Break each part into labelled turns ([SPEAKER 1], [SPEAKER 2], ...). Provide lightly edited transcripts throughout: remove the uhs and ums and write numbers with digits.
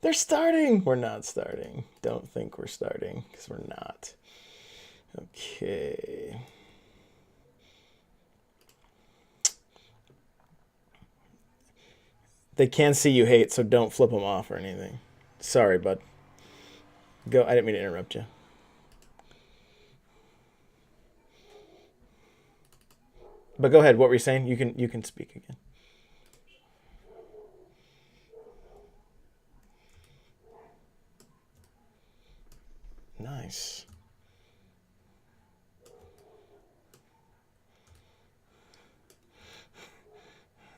[SPEAKER 1] They're starting. We're not starting. Don't think we're starting because we're not. Okay. They can see you hate, so don't flip them off or anything. Sorry, bud. Go. I didn't mean to interrupt you. But go ahead. What were you saying? You can speak again. Nice.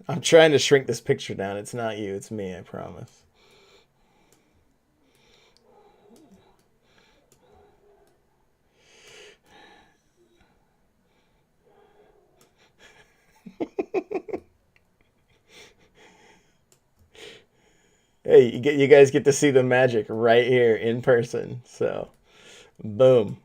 [SPEAKER 1] I'm trying to shrink this picture down. It's not you. It's me. I promise. Hey, you guys get to see the magic right here in person. So, boom.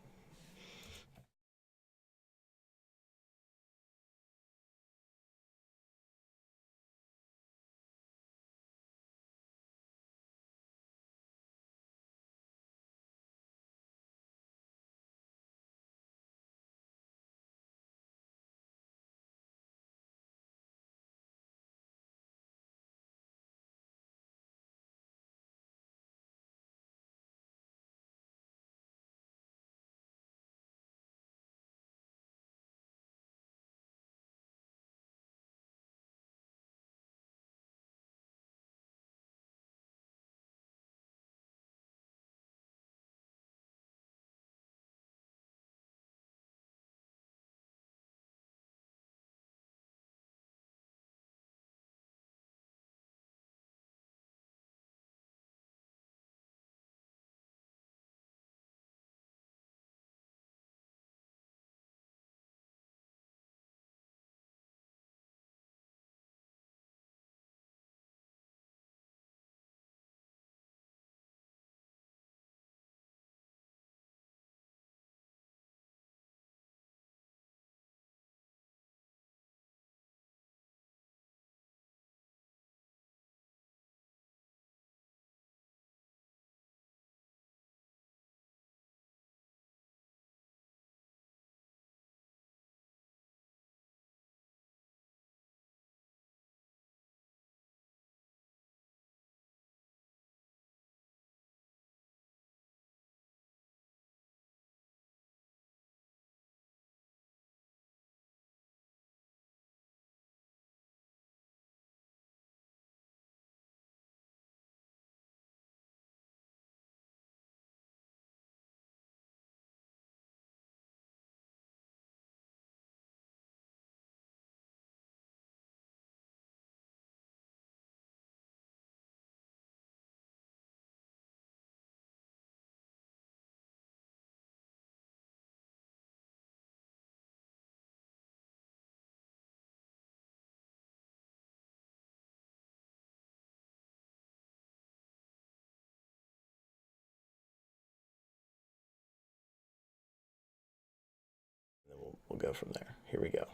[SPEAKER 1] We'll go from there. Here we go.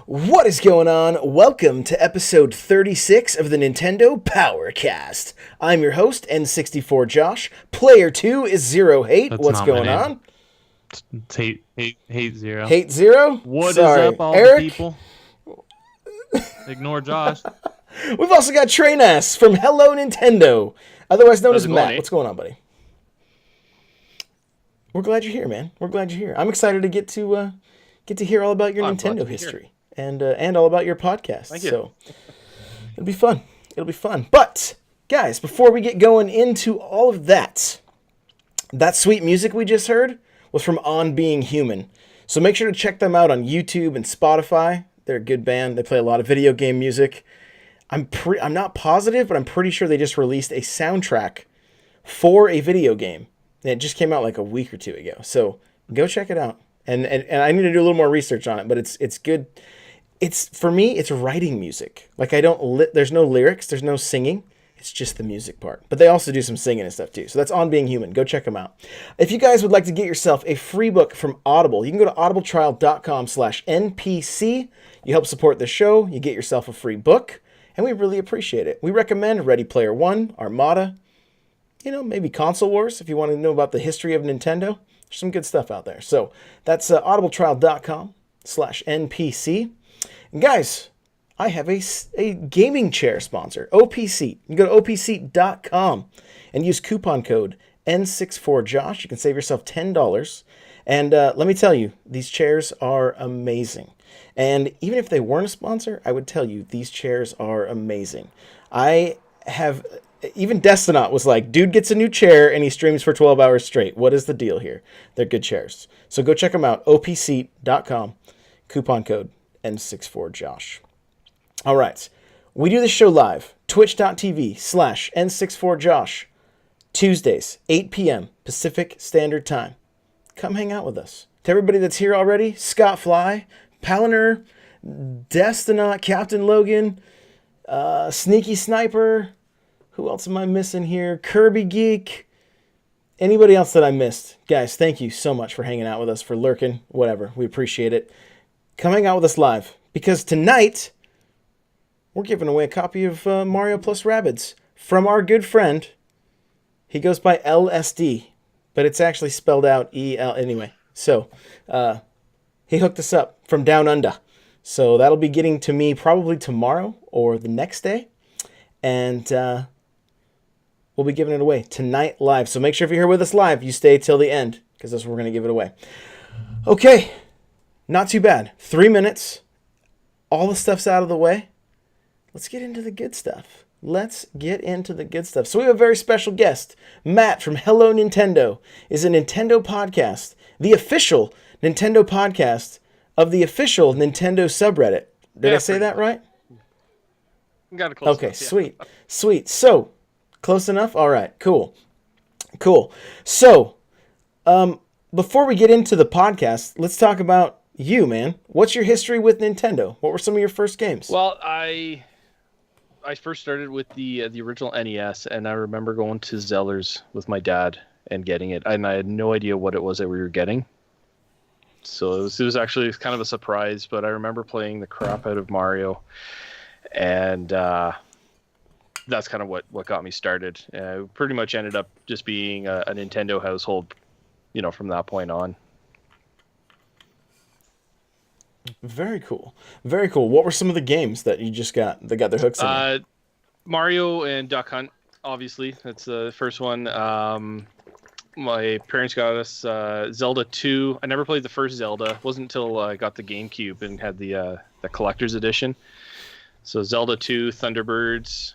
[SPEAKER 1] What is going on? Welcome to episode 36 of the Nintendo Powercast. I'm your host, N64 Josh. Player 2 is Zero Hate.
[SPEAKER 2] That's
[SPEAKER 1] What's
[SPEAKER 2] not my
[SPEAKER 1] going
[SPEAKER 2] name.
[SPEAKER 1] on?
[SPEAKER 2] It's hate zero.
[SPEAKER 1] Hate Zero?
[SPEAKER 2] What is
[SPEAKER 1] Sorry.
[SPEAKER 2] up, all
[SPEAKER 1] Eric?
[SPEAKER 2] the people? Ignore Josh.
[SPEAKER 1] We've also got Trainass from Hello Nintendo, otherwise known
[SPEAKER 3] How's
[SPEAKER 1] as
[SPEAKER 3] it going,
[SPEAKER 1] Matt.
[SPEAKER 3] eh?
[SPEAKER 1] What's going on, buddy? We're glad you're here, man. We're glad you're here. I'm excited to get to hear all about your
[SPEAKER 3] I'm glad to
[SPEAKER 1] Nintendo
[SPEAKER 3] be here.
[SPEAKER 1] history and all about your podcast.
[SPEAKER 3] Thank you.
[SPEAKER 1] So it'll be fun. It'll be fun. But guys, before we get going into all of that, that sweet music we just heard was from On Being Human. So make sure to check them out on YouTube and Spotify. They're a good band. They play a lot of video game music. I'm not positive, but I'm pretty sure they just released a soundtrack for a video game. And it just came out like a week or two ago. So go check it out. And I need to do a little more research on it, but it's good. It's, for me, it's writing music. Like, there's no lyrics, there's no singing. It's It's just the music part. But they also do some singing and stuff too. So that's On Being Human. Go check them out. If you guys would like to get yourself a free book from Audible, you can go to audibletrial.com/NPC. You help support the show. You get yourself a free book. And we really appreciate it. We recommend Ready Player One, Armada, maybe Console Wars if you want to know about the history of Nintendo. There's some good stuff out there. So that's audibletrial.com/NPC. And guys, I have a gaming chair sponsor, OPSeat. You go to opseat.com and use coupon code N64Josh. You can save yourself $10. And let me tell you, these chairs are amazing. And even if they weren't a sponsor, I would tell you, these chairs are amazing. Even Destinaut was like, dude gets a new chair and he streams for 12 hours straight. What is the deal here? They're good chairs. So go check them out, opseat.com, coupon code N64Josh. All right. We do this show live, twitch.tv/N64Josh, Tuesdays, 8 p.m. Pacific Standard Time. Come hang out with us. To everybody that's here already, Scott Fly, Paliner, Destinaut, Captain Logan, Sneaky Sniper, who else am I missing here? Kirby Geek, anybody else that I missed. Guys, thank you so much for hanging out with us, for lurking, whatever. We appreciate it. Come hang out with us live, because tonight we're giving away a copy of Mario plus Rabbids from our good friend. He goes by LSD, but it's actually spelled out EL anyway. So he hooked us up from down under. So that'll be getting to me probably tomorrow or the next day. And we'll be giving it away tonight live. So make sure if you're here with us live, you stay till the end, because that's where we're going to give it away. Okay, not too bad. 3 minutes. All the stuff's out of the way. Let's get into the good stuff. So we have a very special guest. Matt from Hello Nintendo is a Nintendo podcast, the official Nintendo podcast of the official Nintendo subreddit. Did I say that right?
[SPEAKER 3] Got it close
[SPEAKER 1] Okay,
[SPEAKER 3] enough, yeah.
[SPEAKER 1] sweet. So, close enough? All right, cool. So, before we get into the podcast, let's talk about you, man. What's your history with Nintendo? What were some of your first games?
[SPEAKER 3] Well, I first started with the original NES, and I remember going to Zeller's with my dad and getting it, and I had no idea what it was that we were getting. So it was actually kind of a surprise, but I remember playing the crap out of Mario, and that's kind of what got me started. Pretty much ended up just being a Nintendo household, from that point on.
[SPEAKER 1] Very cool. What were some of the games that you just got that got their hooks in you?
[SPEAKER 3] Mario and Duck Hunt, obviously. That's the first one. My parents got us Zelda 2. I never played the first Zelda. It wasn't until I got the GameCube and had the collector's edition. So Zelda 2, Thunderbirds,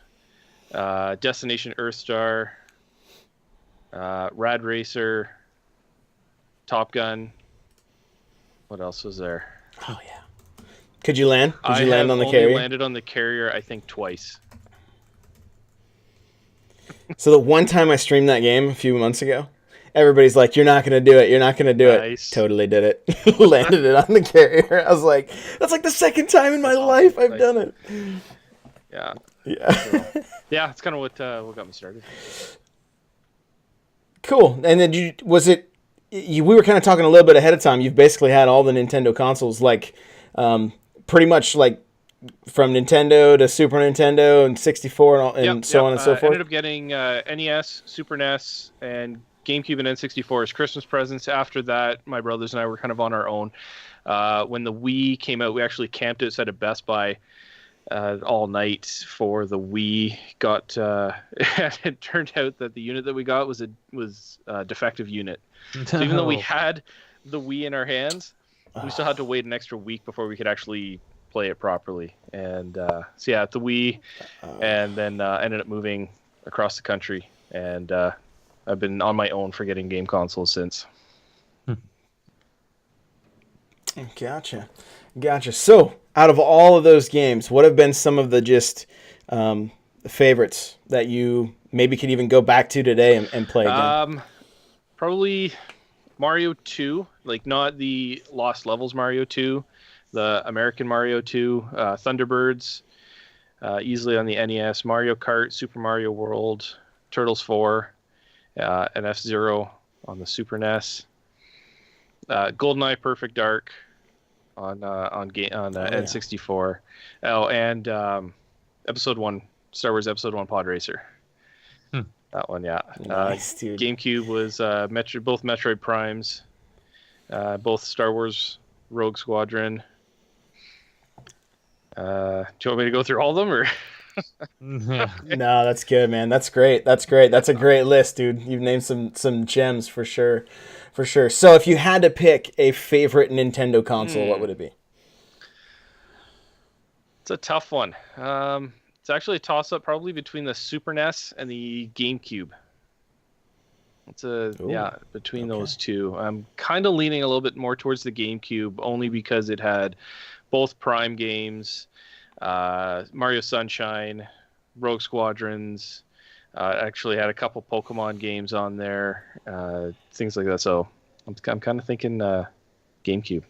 [SPEAKER 3] Destination Earthstar, Rad Racer, Top Gun. What else was there?
[SPEAKER 1] Oh yeah. Could you land?
[SPEAKER 3] I
[SPEAKER 1] land on the
[SPEAKER 3] only
[SPEAKER 1] carrier?
[SPEAKER 3] landed on the carrier, I think, twice.
[SPEAKER 1] So the one time I streamed that game a few months ago, everybody's like, "You're not gonna do it. You're not gonna do
[SPEAKER 3] Nice.
[SPEAKER 1] it." Totally did it. Landed it on the carrier. I was like, "That's like the second time in my life I've done it."
[SPEAKER 3] Yeah.
[SPEAKER 1] Yeah.
[SPEAKER 3] So, yeah, it's kind of what got me started.
[SPEAKER 1] Cool. And then we were kind of talking a little bit ahead of time. You've basically had all the Nintendo consoles, like pretty much like from Nintendo to Super Nintendo and 64 and, so on and so forth.
[SPEAKER 3] I ended up getting NES, Super NES, and GameCube and N64 as Christmas presents. After that, my brothers and I were kind of on our own. When the Wii came out, we actually camped outside of Best Buy all night for the Wii. It turned out that the unit that we got was a defective unit. So even though we had the Wii in our hands, we still had to wait an extra week before we could actually play it properly. And the Wii, and then ended up moving across the country, and I've been on my own for getting game consoles since.
[SPEAKER 1] Gotcha. So, out of all of those games, what have been some of the just favorites that you maybe could even go back to today and play again?
[SPEAKER 3] Probably Mario 2, like not the Lost Levels Mario 2, the American Mario 2, Thunderbirds, easily on the NES. Mario Kart, Super Mario World, Turtles 4, and F-Zero on the Super NES. GoldenEye Perfect Dark on N64. Oh, and Episode 1, Star Wars Episode 1 Pod Racer. That one, yeah.
[SPEAKER 1] Nice, dude.
[SPEAKER 3] GameCube was both Metroid Primes, both Star Wars Rogue Squadron. Do you want me to go through all of them, or?
[SPEAKER 2] Yeah.
[SPEAKER 1] No, that's good, man. That's great. That's a great list, dude. You've named some gems for sure. For sure. So if you had to pick a favorite Nintendo console, what would it be?
[SPEAKER 3] It's a tough one. It's actually a toss-up probably between the Super NES and the GameCube. Between those two. I'm kind of leaning a little bit more towards the GameCube, only because it had both Prime games, Mario Sunshine, Rogue Squadrons, actually had a couple Pokemon games on there, things like that. So I'm kind of thinking GameCube.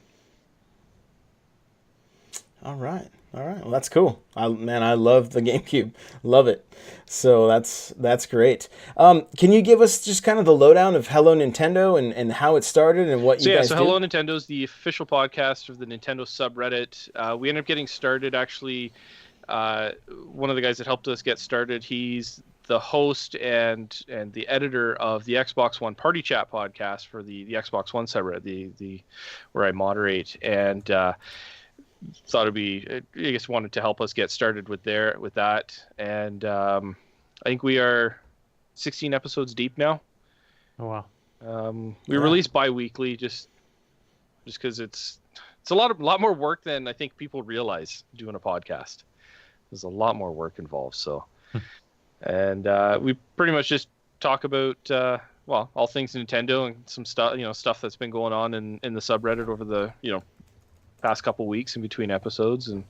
[SPEAKER 1] All right. Well, that's cool. I love the GameCube. Love it. So that's great. Can you give us just kind of the lowdown of Hello Nintendo and how it started and what you guys do?
[SPEAKER 3] Hello Nintendo is the official podcast of the Nintendo subreddit. We ended up getting started, actually. One of the guys that helped us get started, he's the host and the editor of the Xbox One Party Chat podcast for the Xbox One subreddit, the where I moderate, and thought it'd be, I guess, wanted to help us get started with that, and I think we are 16 episodes deep now.
[SPEAKER 2] Oh wow.
[SPEAKER 3] We release bi-weekly just because it's a lot more work than I think people realize doing a podcast. There's a lot more work involved. So, and we pretty much just talk about all things Nintendo and some stuff that's been going on in the subreddit over the past couple weeks in between episodes. And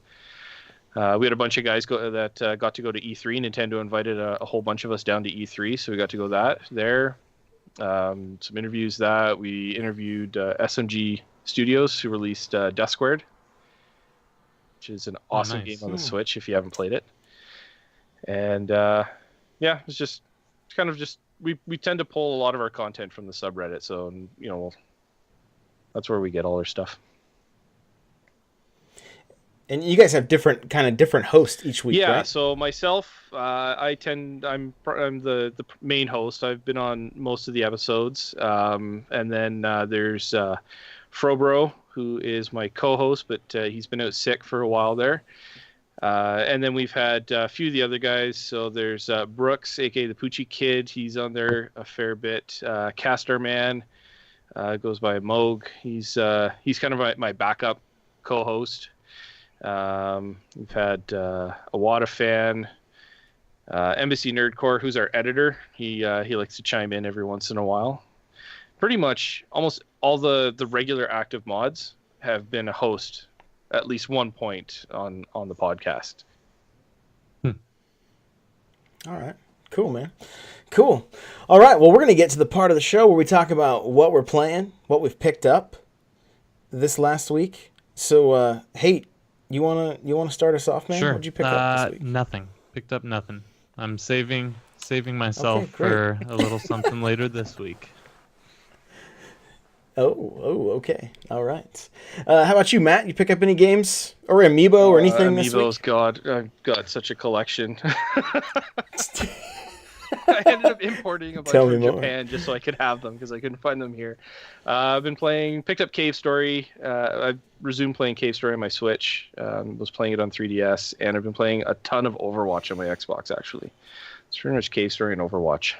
[SPEAKER 3] we had a bunch of guys that got to go to E3. Nintendo invited a whole bunch of us down to E3, so we got to go there. Some interviews that we interviewed SMG Studios, who released Death Squared, which is an awesome game on the Switch if you haven't played it. And it's just kind of we tend to pull a lot of our content from the subreddit, so that's where we get all our stuff.
[SPEAKER 1] And you guys have different hosts each week,
[SPEAKER 3] yeah,
[SPEAKER 1] right?
[SPEAKER 3] So myself, I'm the main host. I've been on most of the episodes. And then there's Frobro, who is my co-host, but he's been out sick for a while there. And then we've had a few of the other guys. So there's Brooks, aka the Poochie Kid. He's on there a fair bit. Castar Man goes by Moog. He's kind of my backup co-host. We've had Awada Fan, Embassy Nerdcore, who's our editor. He likes to chime in every once in a while. Pretty much almost all the regular active mods have been a host at least one point on the podcast.
[SPEAKER 1] All right. Cool, man. Cool. All right. Well, we're going to get to the part of the show where we talk about what we're playing, what we've picked up this last week. So, hey, you wanna start us off, man?
[SPEAKER 2] Sure.
[SPEAKER 1] What'd you pick up this week?
[SPEAKER 2] Nothing. Picked up nothing. I'm saving myself for a little something later this week.
[SPEAKER 1] Oh, okay. All right. How about you, Matt? You pick up any games or Amiibo or anything this week?
[SPEAKER 3] Amiibos, God, I've got such a collection. I ended up importing a bunch from Japan just so I could have them because I couldn't find them here. I've been picked up Cave Story. I've resumed playing Cave Story on my Switch. Was playing it on 3DS, and I've been playing a ton of Overwatch on my Xbox, actually. It's pretty much Cave Story and Overwatch.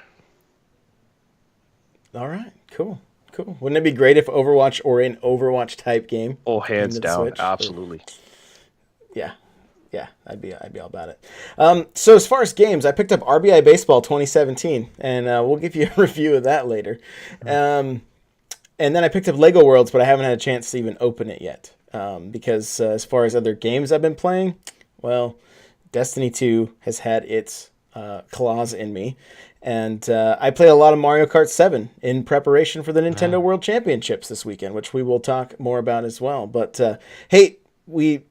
[SPEAKER 1] All right, cool. Wouldn't it be great if Overwatch or an Overwatch type game?
[SPEAKER 3] Oh, hands down, Switch? Absolutely.
[SPEAKER 1] Yeah, I'd be all about it. So as far as games, I picked up RBI Baseball 2017, and we'll give you a review of that later. And then I picked up Lego Worlds, but I haven't had a chance to even open it yet because as far as other games I've been playing, well, Destiny 2 has had its claws in me, and I played a lot of Mario Kart 7 in preparation for the Nintendo World Championships this weekend, which we will talk more about as well. But hey, we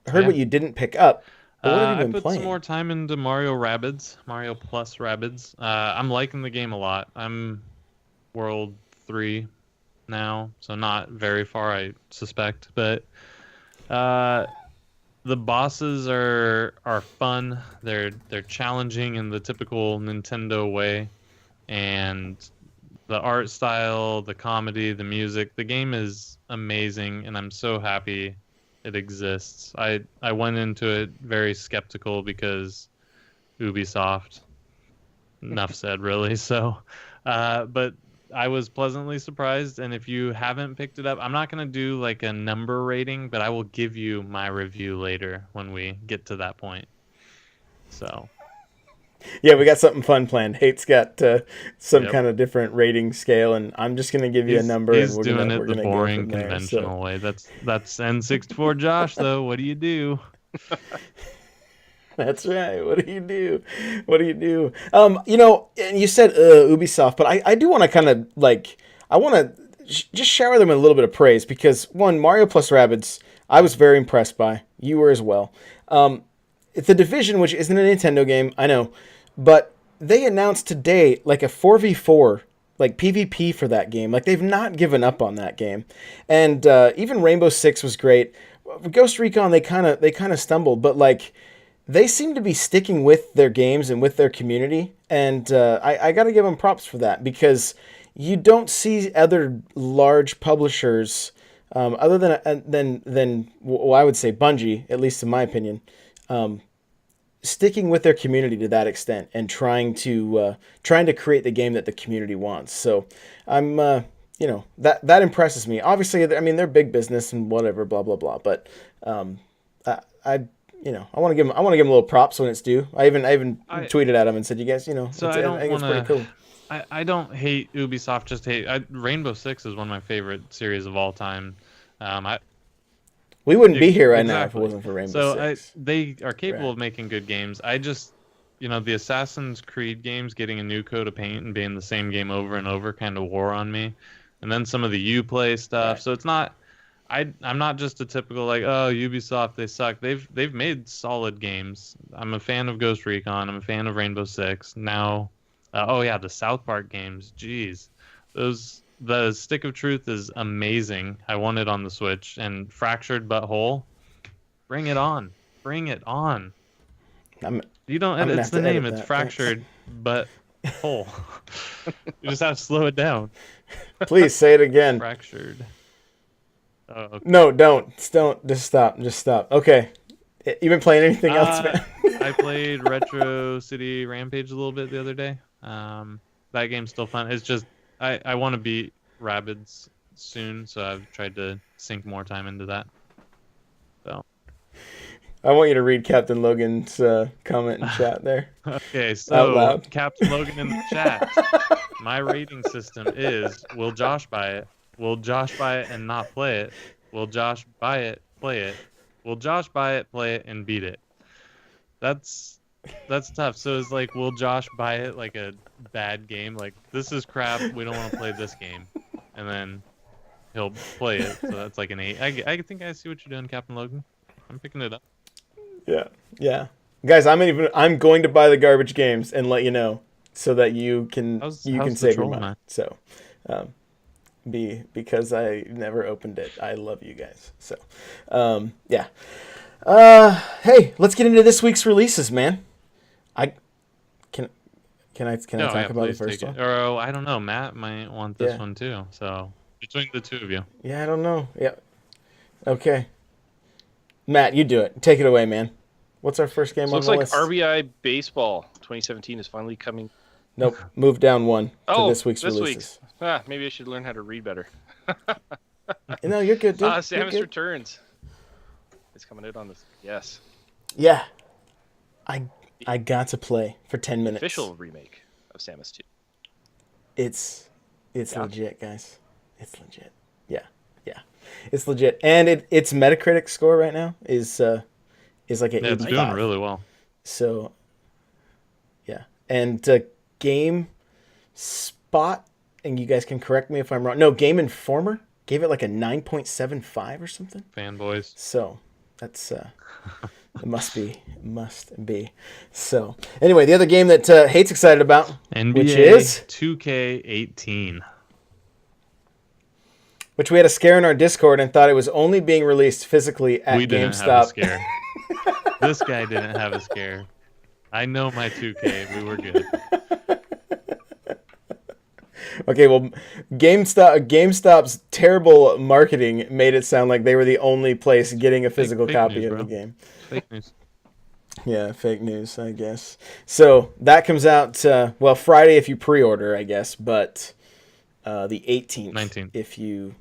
[SPEAKER 1] heard what you didn't pick up. What have you
[SPEAKER 2] I
[SPEAKER 1] been
[SPEAKER 2] put some
[SPEAKER 1] playing?
[SPEAKER 2] more time into Mario Plus Rabbids. I'm liking the game a lot. I'm World 3 now, so not very far, I suspect. But uh, the bosses are fun. They're challenging in the typical Nintendo way, and the art style, the comedy, the music, the game is amazing, and I'm so happy it exists. I went into it very skeptical because Ubisoft. Enough said, really. So, but I was pleasantly surprised. And if you haven't picked it up, I'm not gonna do like a number rating, but I will give you my review later when we get to that point. So,
[SPEAKER 1] Yeah, we got something fun planned. Hate's got some
[SPEAKER 2] yep.
[SPEAKER 1] kind of different rating scale, and I'm just gonna give you a number, and
[SPEAKER 2] He's
[SPEAKER 1] we're
[SPEAKER 2] doing
[SPEAKER 1] gonna
[SPEAKER 2] it
[SPEAKER 1] we're
[SPEAKER 2] the
[SPEAKER 1] gonna go
[SPEAKER 2] boring
[SPEAKER 1] from there. So
[SPEAKER 2] conventional way. That's N64 Josh though. What do you do?
[SPEAKER 1] that's right. What do you do? What do you do? And you said Ubisoft, but I do want to kind of like I want to just shower them with a little bit of praise because one, Mario plus Rabbids, I was very impressed by. You were as well. It's The Division, which isn't a Nintendo game, I know, but they announced today like a 4v4 like PvP for that game. Like they've not given up on that game, and even Rainbow Six was great. Ghost Recon they kind of stumbled, but like they seem to be sticking with their games and with their community, and I got to give them props for that because you don't see other large publishers other than well, I would say Bungie, at least in my opinion, sticking with their community to that extent and trying to create the game that the community wants. So I'm that impresses me. Obviously, I mean they're big business and whatever, blah blah blah. But I I want to give them a little props when it's due. I even
[SPEAKER 2] I
[SPEAKER 1] tweeted at them and said, you guys,
[SPEAKER 2] so
[SPEAKER 1] I
[SPEAKER 2] I don't
[SPEAKER 1] think it's
[SPEAKER 2] want
[SPEAKER 1] pretty
[SPEAKER 2] to.
[SPEAKER 1] cool.
[SPEAKER 2] I don't hate Ubisoft. Just hate Rainbow Six is one of my favorite series of all time. I
[SPEAKER 1] We wouldn't be here right now if it
[SPEAKER 2] exactly.
[SPEAKER 1] wasn't for Rainbow
[SPEAKER 2] So
[SPEAKER 1] Six.
[SPEAKER 2] they are capable
[SPEAKER 1] Right.
[SPEAKER 2] of making good games. I just, the Assassin's Creed games getting a new coat of paint and being the same game over and over kind of wore on me. And then some of the Uplay stuff.
[SPEAKER 1] Right.
[SPEAKER 2] So it's not. I'm not just a typical like, oh, Ubisoft, they suck. They've made solid games. I'm a fan of Ghost Recon. I'm a fan of Rainbow Six. Now, oh yeah, the South Park games. Jeez, the Stick of Truth is amazing. I want it on the Switch. And Fractured But Whole, bring it on, bring it on.
[SPEAKER 1] I'm
[SPEAKER 2] You don't.
[SPEAKER 1] I'm gonna
[SPEAKER 2] It's
[SPEAKER 1] have
[SPEAKER 2] the
[SPEAKER 1] to edit
[SPEAKER 2] name. It's
[SPEAKER 1] that.
[SPEAKER 2] Fractured But Whole. You just have to slow it down.
[SPEAKER 1] Please say it again.
[SPEAKER 2] Fractured. Oh, okay.
[SPEAKER 1] No, don't. Just stop. Just stop. Okay. You been playing anything else, man?
[SPEAKER 2] I played Retro City Rampage a little bit the other day. That game's still fun. It's just I want to beat Rabbids soon, so I've tried to sink more time into that. So
[SPEAKER 1] I want you to read Captain Logan's comment in chat there.
[SPEAKER 2] okay,
[SPEAKER 1] Out
[SPEAKER 2] so
[SPEAKER 1] loud.
[SPEAKER 2] Captain Logan in the chat. My rating system is: will Josh buy it? Will Josh buy it and not play it? Will Josh buy it, play it? Will Josh buy it, play it, and beat it? That's tough. So it's like, will Josh buy it like a bad game? Like, this is crap. We don't want to play this game. And then he'll play it. So that's like an 8. I think I see what you're doing, Captain Logan. I'm picking it up.
[SPEAKER 1] Yeah. Yeah. Guys, I'm going to buy the garbage games and let you know so that you can
[SPEAKER 2] How's
[SPEAKER 1] save
[SPEAKER 2] the
[SPEAKER 1] your
[SPEAKER 2] troll,
[SPEAKER 1] money.
[SPEAKER 2] man?
[SPEAKER 1] So, because I never opened it. I love you guys. So, yeah. Hey, let's get into this week's releases, man. I can I talk about the first one?
[SPEAKER 2] Or I don't know. Matt might want this
[SPEAKER 1] Yeah.
[SPEAKER 2] one too. So between the two of you.
[SPEAKER 1] Yeah, I don't know. Yeah. Okay. Matt, you do it. Take it away, man. What's our first game
[SPEAKER 3] So
[SPEAKER 1] on
[SPEAKER 3] looks
[SPEAKER 1] the
[SPEAKER 3] like
[SPEAKER 1] list?
[SPEAKER 3] RBI Baseball 2017 is finally coming.
[SPEAKER 1] Nope. Move down one to
[SPEAKER 3] Oh,
[SPEAKER 1] this week's
[SPEAKER 3] this
[SPEAKER 1] releases.
[SPEAKER 3] week's. Maybe I should learn how to read better.
[SPEAKER 1] No, you're good, dude. You're
[SPEAKER 3] Samus
[SPEAKER 1] good.
[SPEAKER 3] Returns. It's coming out on this. Yes.
[SPEAKER 1] Yeah. I got to play for 10 minutes.
[SPEAKER 3] Official remake of Samus 2.
[SPEAKER 1] It's
[SPEAKER 3] Yeah.
[SPEAKER 1] legit, guys. It's legit. Yeah. It's legit. And its Metacritic score right now is like an
[SPEAKER 2] Yeah, it's
[SPEAKER 1] 85.
[SPEAKER 2] doing really well.
[SPEAKER 1] So yeah. And Game Spot, and you guys can correct me if I'm wrong. No, Game Informer gave it like a 9.75 or something.
[SPEAKER 2] Fanboys.
[SPEAKER 1] So that's It must be. It must be. So, anyway, the other game that Hate's excited about, which is
[SPEAKER 2] 2K18.
[SPEAKER 1] which we had a scare in our Discord and thought it was only being released physically at
[SPEAKER 2] We didn't
[SPEAKER 1] GameStop.
[SPEAKER 2] have a scare. This guy didn't have a scare. I know my 2K. We were good.
[SPEAKER 1] Okay, well, GameStop's terrible marketing made it sound like they were the only place getting a physical
[SPEAKER 2] fake
[SPEAKER 1] copy
[SPEAKER 2] news,
[SPEAKER 1] of
[SPEAKER 2] bro.
[SPEAKER 1] the game.
[SPEAKER 2] Fake news.
[SPEAKER 1] Yeah, fake news, I guess. So that comes out, Friday if you pre-order, I guess, but the 18th
[SPEAKER 2] 19th.
[SPEAKER 1] if you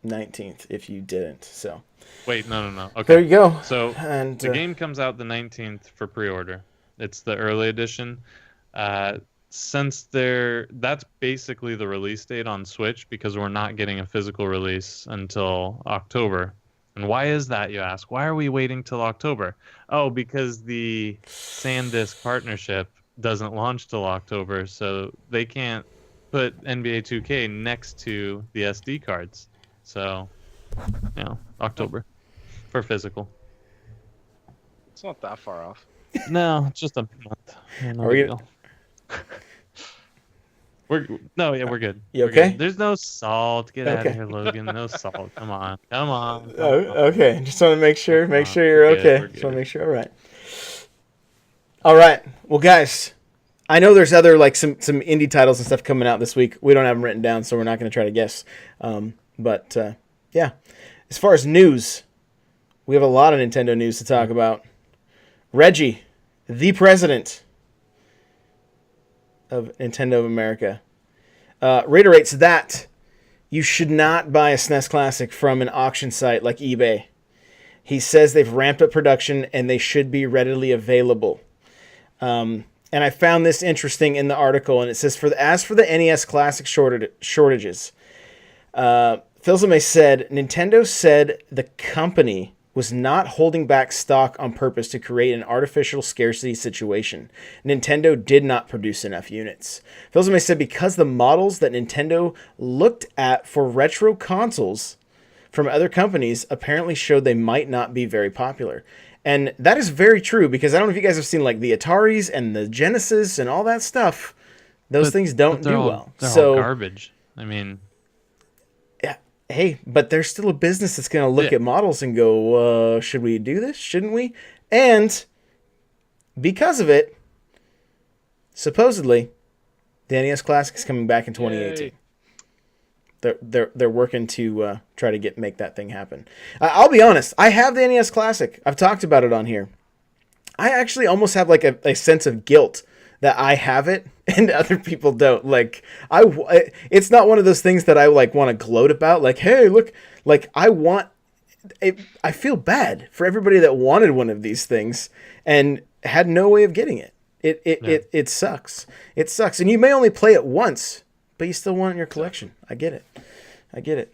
[SPEAKER 1] 19th if you didn't. So
[SPEAKER 2] Wait, no. Okay.
[SPEAKER 1] there you go.
[SPEAKER 2] So
[SPEAKER 1] And
[SPEAKER 2] the game comes out the 19th for pre-order. It's the early edition. Since that's basically the release date on Switch, because we're not getting a physical release until October. And why is that, you ask? Why are we waiting till October? Oh, because the SanDisk partnership doesn't launch till October, so they can't put NBA 2K next to the SD cards. So, October for physical.
[SPEAKER 3] It's not that far off.
[SPEAKER 2] No, just a month. No
[SPEAKER 1] Are we
[SPEAKER 2] big deal. We're good.
[SPEAKER 1] You
[SPEAKER 2] We're
[SPEAKER 1] okay?
[SPEAKER 2] good. There's no salt. Get out
[SPEAKER 1] Okay.
[SPEAKER 2] of here, Logan. No salt. Come on.
[SPEAKER 1] Oh, okay. Just want to make sure you're
[SPEAKER 2] We're good,
[SPEAKER 1] okay.
[SPEAKER 2] we're
[SPEAKER 1] Just want to
[SPEAKER 2] good.
[SPEAKER 1] make sure. All right. Well, guys, I know there's other some indie titles and stuff coming out this week. We don't have them written down, so we're not going to try to guess. But yeah, as far as news, we have a lot of Nintendo news to talk about. Reggie, the president of Nintendo of America, reiterates that you should not buy a SNES Classic from an auction site like eBay. He says they've ramped up production and they should be readily available. And I found this interesting in the article, and it says, as for the NES Classic shortages, Philzame said, Nintendo said the company was not holding back stock on purpose to create an artificial scarcity situation. Nintendo did not produce enough units. Philzame said because the models that Nintendo looked at for retro consoles from other companies apparently showed they might not be very popular. And that is very true, because I don't know if you guys have seen the Ataris and the Genesis and all that stuff. Those things don't do well.
[SPEAKER 2] They're all garbage. I mean,
[SPEAKER 1] hey, but there's still a business that's going to look at models and go, should we do this? Shouldn't we? And because of it, supposedly, the NES Classic is coming back in 2018.
[SPEAKER 3] Yay.
[SPEAKER 1] They're working to try to make that thing happen. I'll be honest. I have the NES Classic. I've talked about it on here. I actually almost have a sense of guilt that I have it and other people don't. It's not one of those things that I want to gloat about. Hey, look, I want it. I feel bad for everybody that wanted one of these things and had no way of getting it. It sucks. It sucks. And you may only play it once, but you still want it in your collection. I get it.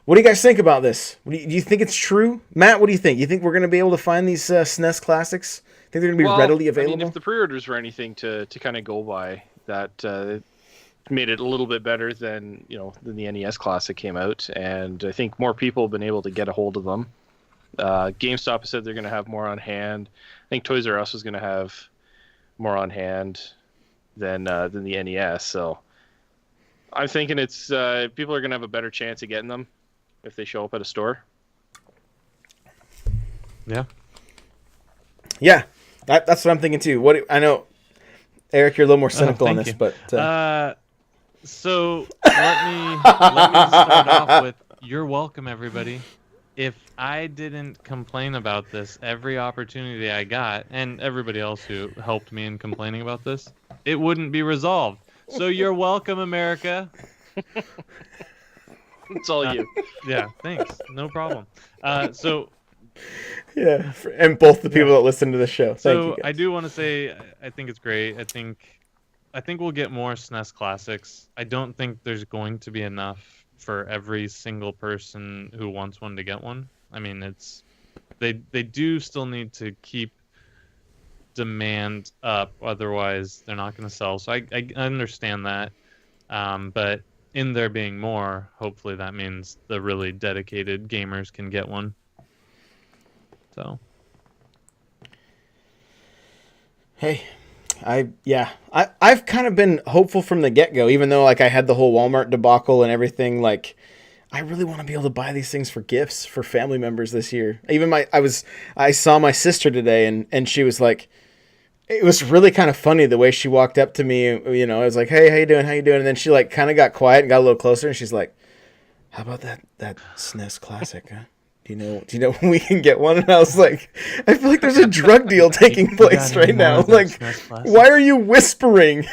[SPEAKER 1] What do you guys think about this? Do you think it's true? Matt, what do you think? You think we're going to be able to find these SNES Classics? Think they're going to be readily available?
[SPEAKER 3] I mean, if the pre-orders were anything to kind of go by, that made it a little bit better than the NES Classic came out, and I think more people have been able to get a hold of them. GameStop has said they're going to have more on hand. I think Toys R Us was going to have more on hand than the NES. So I'm thinking it's people are going to have a better chance of getting them if they show up at a store.
[SPEAKER 1] Yeah, that's what I'm thinking too. I know, Eric, you're a little more cynical on this, but
[SPEAKER 2] so let me start off with, you're welcome, everybody. If I didn't complain about this every opportunity I got, and everybody else who helped me in complaining about this, it wouldn't be resolved. So you're welcome, America.
[SPEAKER 3] It's all you.
[SPEAKER 2] Yeah, thanks. No problem.
[SPEAKER 1] yeah, and both the people that listen to the show. Thank you, guys.
[SPEAKER 2] I do want to say I think it's great. I think we'll get more SNES Classics. I don't think there's going to be enough for every single person who wants one to get one. I mean, they do still need to keep demand up, otherwise they're not going to sell. So I understand that, but in there being more, hopefully that means the really dedicated gamers can get one. So
[SPEAKER 1] Hey, I've kind of been hopeful from the get-go, even though like I had the whole Walmart debacle and everything. Like, I really want to be able to buy these things for gifts for family members this year. Even I saw my sister today, and she was like, it was really kind of funny the way she walked up to me. You know, I was like, "Hey, how you doing? How you doing?" And then she like kind of got quiet and got a little closer, and she's like, "How about that SNES Classic? Huh? Do you know when we can get one?" And I was like, I feel like there's a drug deal taking place right now. Like, why are you whispering?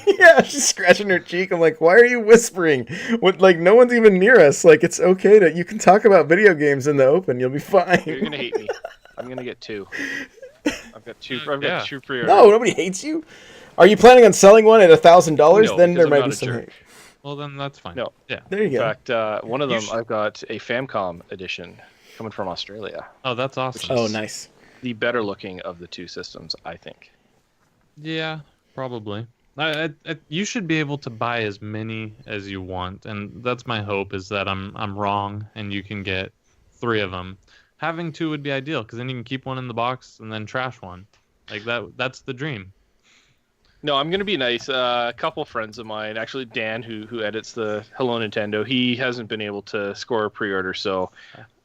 [SPEAKER 1] Yeah, she's scratching her cheek. I'm like, why are you whispering? What? Like, no one's even near us. Like, it's okay you can talk about video games in the open. You'll be fine.
[SPEAKER 3] You're gonna hate me. I'm gonna get 2. I've got 2. I've got 2 pre-orders.
[SPEAKER 1] No, nobody hates you. Are you planning on selling one at $1,000?
[SPEAKER 3] No,
[SPEAKER 1] Then there
[SPEAKER 3] because I'm
[SPEAKER 1] might
[SPEAKER 3] not
[SPEAKER 1] be
[SPEAKER 3] a
[SPEAKER 1] some
[SPEAKER 3] jerk.
[SPEAKER 1] hate.
[SPEAKER 2] Well, then that's fine.
[SPEAKER 3] No.
[SPEAKER 2] Yeah.
[SPEAKER 1] There you
[SPEAKER 3] In
[SPEAKER 1] go.
[SPEAKER 3] fact, one of them I've got a Famicom edition coming from Australia.
[SPEAKER 2] Oh, that's awesome.
[SPEAKER 1] Oh, nice.
[SPEAKER 3] The better looking of the 2 systems, I think.
[SPEAKER 2] Yeah, probably. You should be able to buy as many as you want, and that's my hope, is that I'm wrong and you can get 3 of them. Having 2 would be ideal, because then you can keep one in the box and then trash one. Like that's the dream.
[SPEAKER 3] No, I'm gonna be nice. A couple friends of mine, actually Dan, who edits the Hello Nintendo, he hasn't been able to score a pre-order, so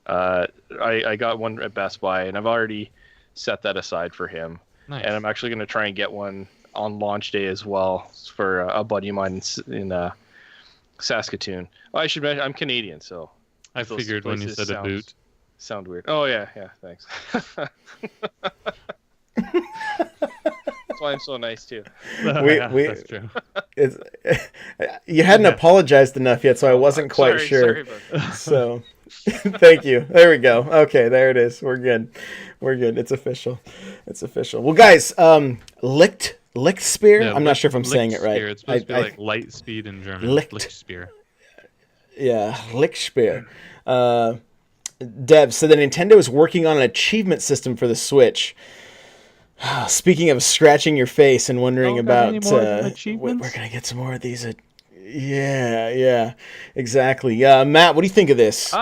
[SPEAKER 3] I got one at Best Buy, and I've already set that aside for him.
[SPEAKER 2] Nice.
[SPEAKER 3] And I'm actually gonna try and get one on launch day as well for a buddy of mine in Saskatoon. Oh, I should mention I'm Canadian, so
[SPEAKER 2] I
[SPEAKER 3] those
[SPEAKER 2] figured when you
[SPEAKER 3] places
[SPEAKER 2] said a boot.
[SPEAKER 3] sound weird. Oh yeah, thanks. That's why I'm so nice too.
[SPEAKER 2] That's true.
[SPEAKER 1] It's, you hadn't apologized enough yet, so I wasn't quite
[SPEAKER 3] Sorry
[SPEAKER 1] sure.
[SPEAKER 3] about that.
[SPEAKER 1] So, thank you. There we go. Okay, there it is. We're good. It's official. Well, guys, licked spear.
[SPEAKER 2] Yeah,
[SPEAKER 1] I'm not sure if I'm saying it right.
[SPEAKER 2] Spear. It's supposed to be like light speed in German.
[SPEAKER 1] Licht.
[SPEAKER 2] Spear.
[SPEAKER 1] Yeah, lick spear. Dev, so the Nintendo is working on an achievement system for the Switch. Speaking of scratching your face and wondering about, we're gonna get some more of these. Yeah, exactly. Matt, what do you think of this?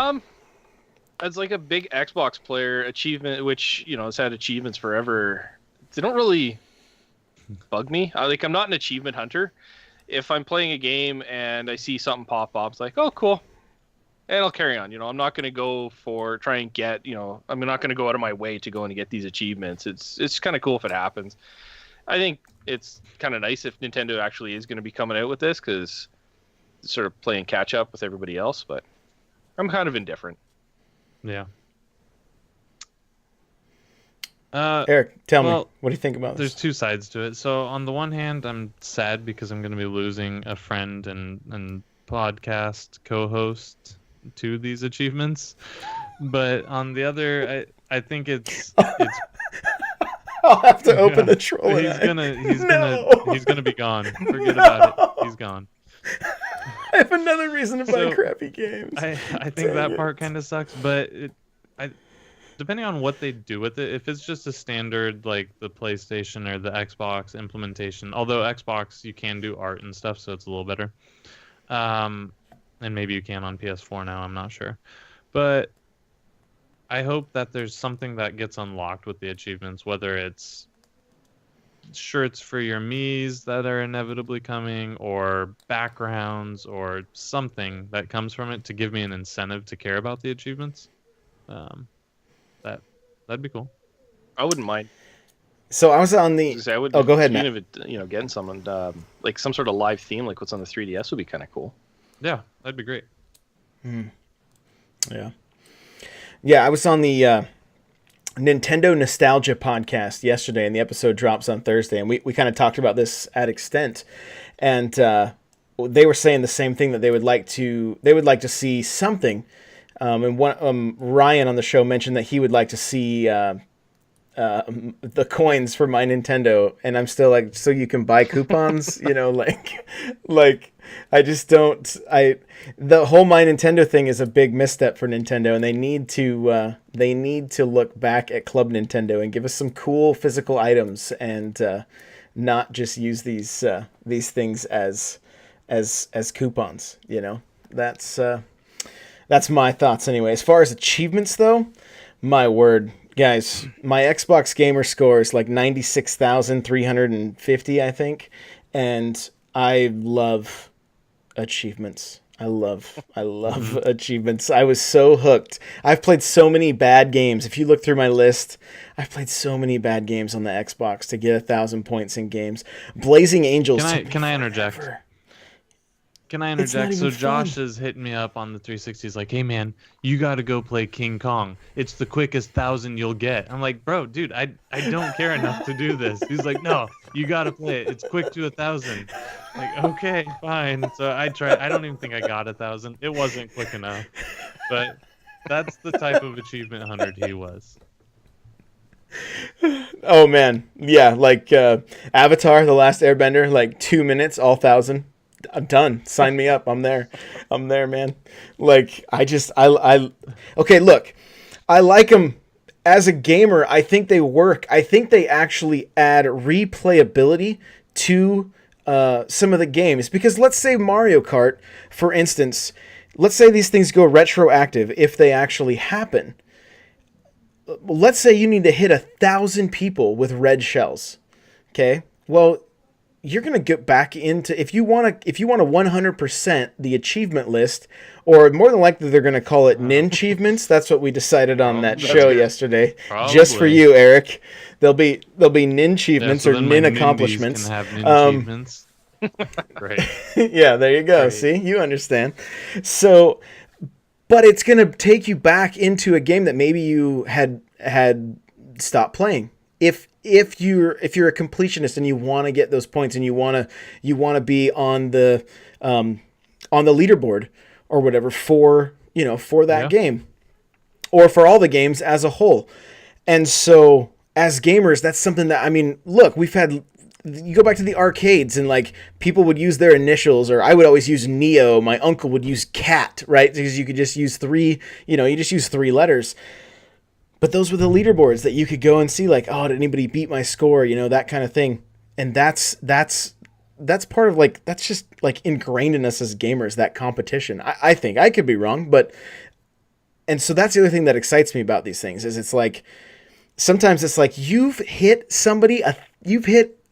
[SPEAKER 3] As like a big Xbox player, achievement, which has had achievements forever, they don't really bug me. I'm not an achievement hunter. If I'm playing a game and I see something pop up, it's like, oh, cool. And I'll carry on. I'm not going to go try and get, I'm not going to go out of my way to go and get these achievements. It's kind of cool if it happens. I think it's kind of nice if Nintendo actually is going to be coming out with this, because it's sort of playing catch up with everybody else, but I'm kind of indifferent.
[SPEAKER 2] Yeah.
[SPEAKER 1] Eric, tell me, what do you think about
[SPEAKER 2] There's
[SPEAKER 1] this?
[SPEAKER 2] 2 sides to it. So on the one hand, I'm sad because I'm going to be losing a friend and podcast co-host to these achievements. But on the other, I think it's
[SPEAKER 1] I'll have to open the troll.
[SPEAKER 2] he's gonna be gone. Forget about it. He's gone.
[SPEAKER 1] I have another reason to buy crappy games.
[SPEAKER 2] I think that part kind of sucks, but depending on what they do with it, if it's just a standard like the PlayStation or the Xbox implementation, although Xbox you can do art and stuff, so it's a little better. And maybe you can on PS4 now, I'm not sure. But I hope that there's something that gets unlocked with the achievements, whether it's shirts for your Miis that are inevitably coming, or backgrounds, or something that comes from it to give me an incentive to care about the achievements. That'd be cool.
[SPEAKER 3] I wouldn't mind.
[SPEAKER 1] So I was on the.
[SPEAKER 3] Oh,
[SPEAKER 1] go ahead, Matt.
[SPEAKER 3] Of it, getting someone like some sort of live theme, like what's on the 3DS, would be kind of cool.
[SPEAKER 2] Yeah, that'd be great.
[SPEAKER 1] Yeah, I was on the Nintendo Nostalgia podcast yesterday, and the episode drops on Thursday, and we kind of talked about this at extent, and they were saying the same thing, that they would like to see something, and Ryan on the show mentioned that he would like to see the coins for my Nintendo, and I'm still like, so you can buy coupons, like I just don't. The whole My Nintendo thing is a big misstep for Nintendo, and they need to look back at Club Nintendo and give us some cool physical items, and not just use these things as coupons. That's my thoughts anyway. As far as achievements though, my word, Guys, my Xbox gamer score is like 96,350, I think, and I love achievements. I love achievements. I was so hooked. I've played so many bad games. If you look through my list, I've played so many bad games on the Xbox to get 1,000 points in games. Blazing Angels.
[SPEAKER 2] Can I interject?
[SPEAKER 1] Forever.
[SPEAKER 2] Can I
[SPEAKER 1] It's not
[SPEAKER 2] interject?
[SPEAKER 1] even
[SPEAKER 2] So Josh
[SPEAKER 1] fun.
[SPEAKER 2] is hitting me up on the 360. He's like, "Hey man, you got to go play King Kong. It's the quickest 1,000 you'll get." I'm like, "Bro, dude, I don't care enough to do this." He's like, "No, you got to play it. It's quick to 1,000." Like, okay, fine. So I tried. I don't even think I got 1,000. It wasn't quick enough, but that's the type of achievement hunter he was.
[SPEAKER 1] Oh man, yeah, like Avatar: The Last Airbender, like 2 minutes, all 1,000. I'm done. Sign me up. I'm there. I'm there, man. Like I okay. Look, I like them as a gamer. I think they work. I think they actually add replayability to some of the games because let's say Mario Kart, for instance. Let's say these things go retroactive if they actually happen. Let's say you need to hit 1,000 people with red shells. Okay. Well, you're going to get back into if you want to 100% the achievement list, or more than likely they're going to call it nin achievements. That's what we decided on that show yesterday.
[SPEAKER 2] Probably.
[SPEAKER 1] Just for you, Eric. There'll be nin achievements
[SPEAKER 2] so
[SPEAKER 1] or
[SPEAKER 2] then
[SPEAKER 1] nin
[SPEAKER 2] my Nindies
[SPEAKER 1] accomplishments.
[SPEAKER 2] Can have nin achievements. Great.
[SPEAKER 1] Yeah, there you go.
[SPEAKER 2] Great.
[SPEAKER 1] See, you understand. So, but it's going to take you back into a game that maybe you had stopped playing. If you're a completionist and you want to get those points and you want to be on the leaderboard or whatever for that game or for all the games as a whole. And so as gamers, that's something that, I mean, look, you go back to the arcades and like people would use their initials, or I would always use Neo. My uncle would use Cat, right? Because you could just use you just use 3 letters. But those were the leaderboards that you could go and see, like, oh, did anybody beat my score? That kind of thing. And that's part of like, that's just like ingrained in us as gamers, that competition. I think I could be wrong, and so that's the other thing that excites me about these things is it's like, sometimes it's like you've hit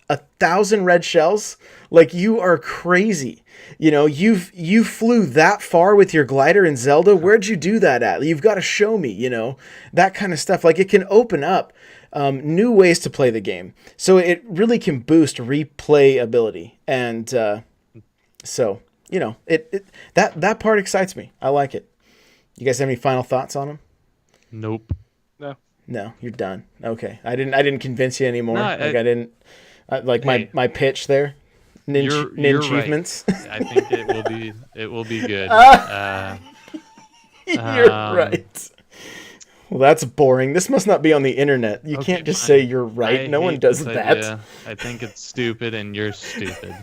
[SPEAKER 1] 1,000 red shells. Like you are crazy. You flew that far with your glider in Zelda. Where'd you do that at? You've got to show me, that kind of stuff. Like it can open up new ways to play the game. So it really can boost replayability. And so, that part excites me. I like it. You guys have any final thoughts on them?
[SPEAKER 2] Nope.
[SPEAKER 1] No, you're done. Okay. I didn't convince you anymore.
[SPEAKER 2] No,
[SPEAKER 1] I didn't my pitch there. Nin achievements.
[SPEAKER 2] Right. I think it will be good.
[SPEAKER 1] You're right. Well, that's boring. This must not be on the internet. You can't just say you're right. No one does that.
[SPEAKER 2] Idea. I think it's stupid and you're stupid.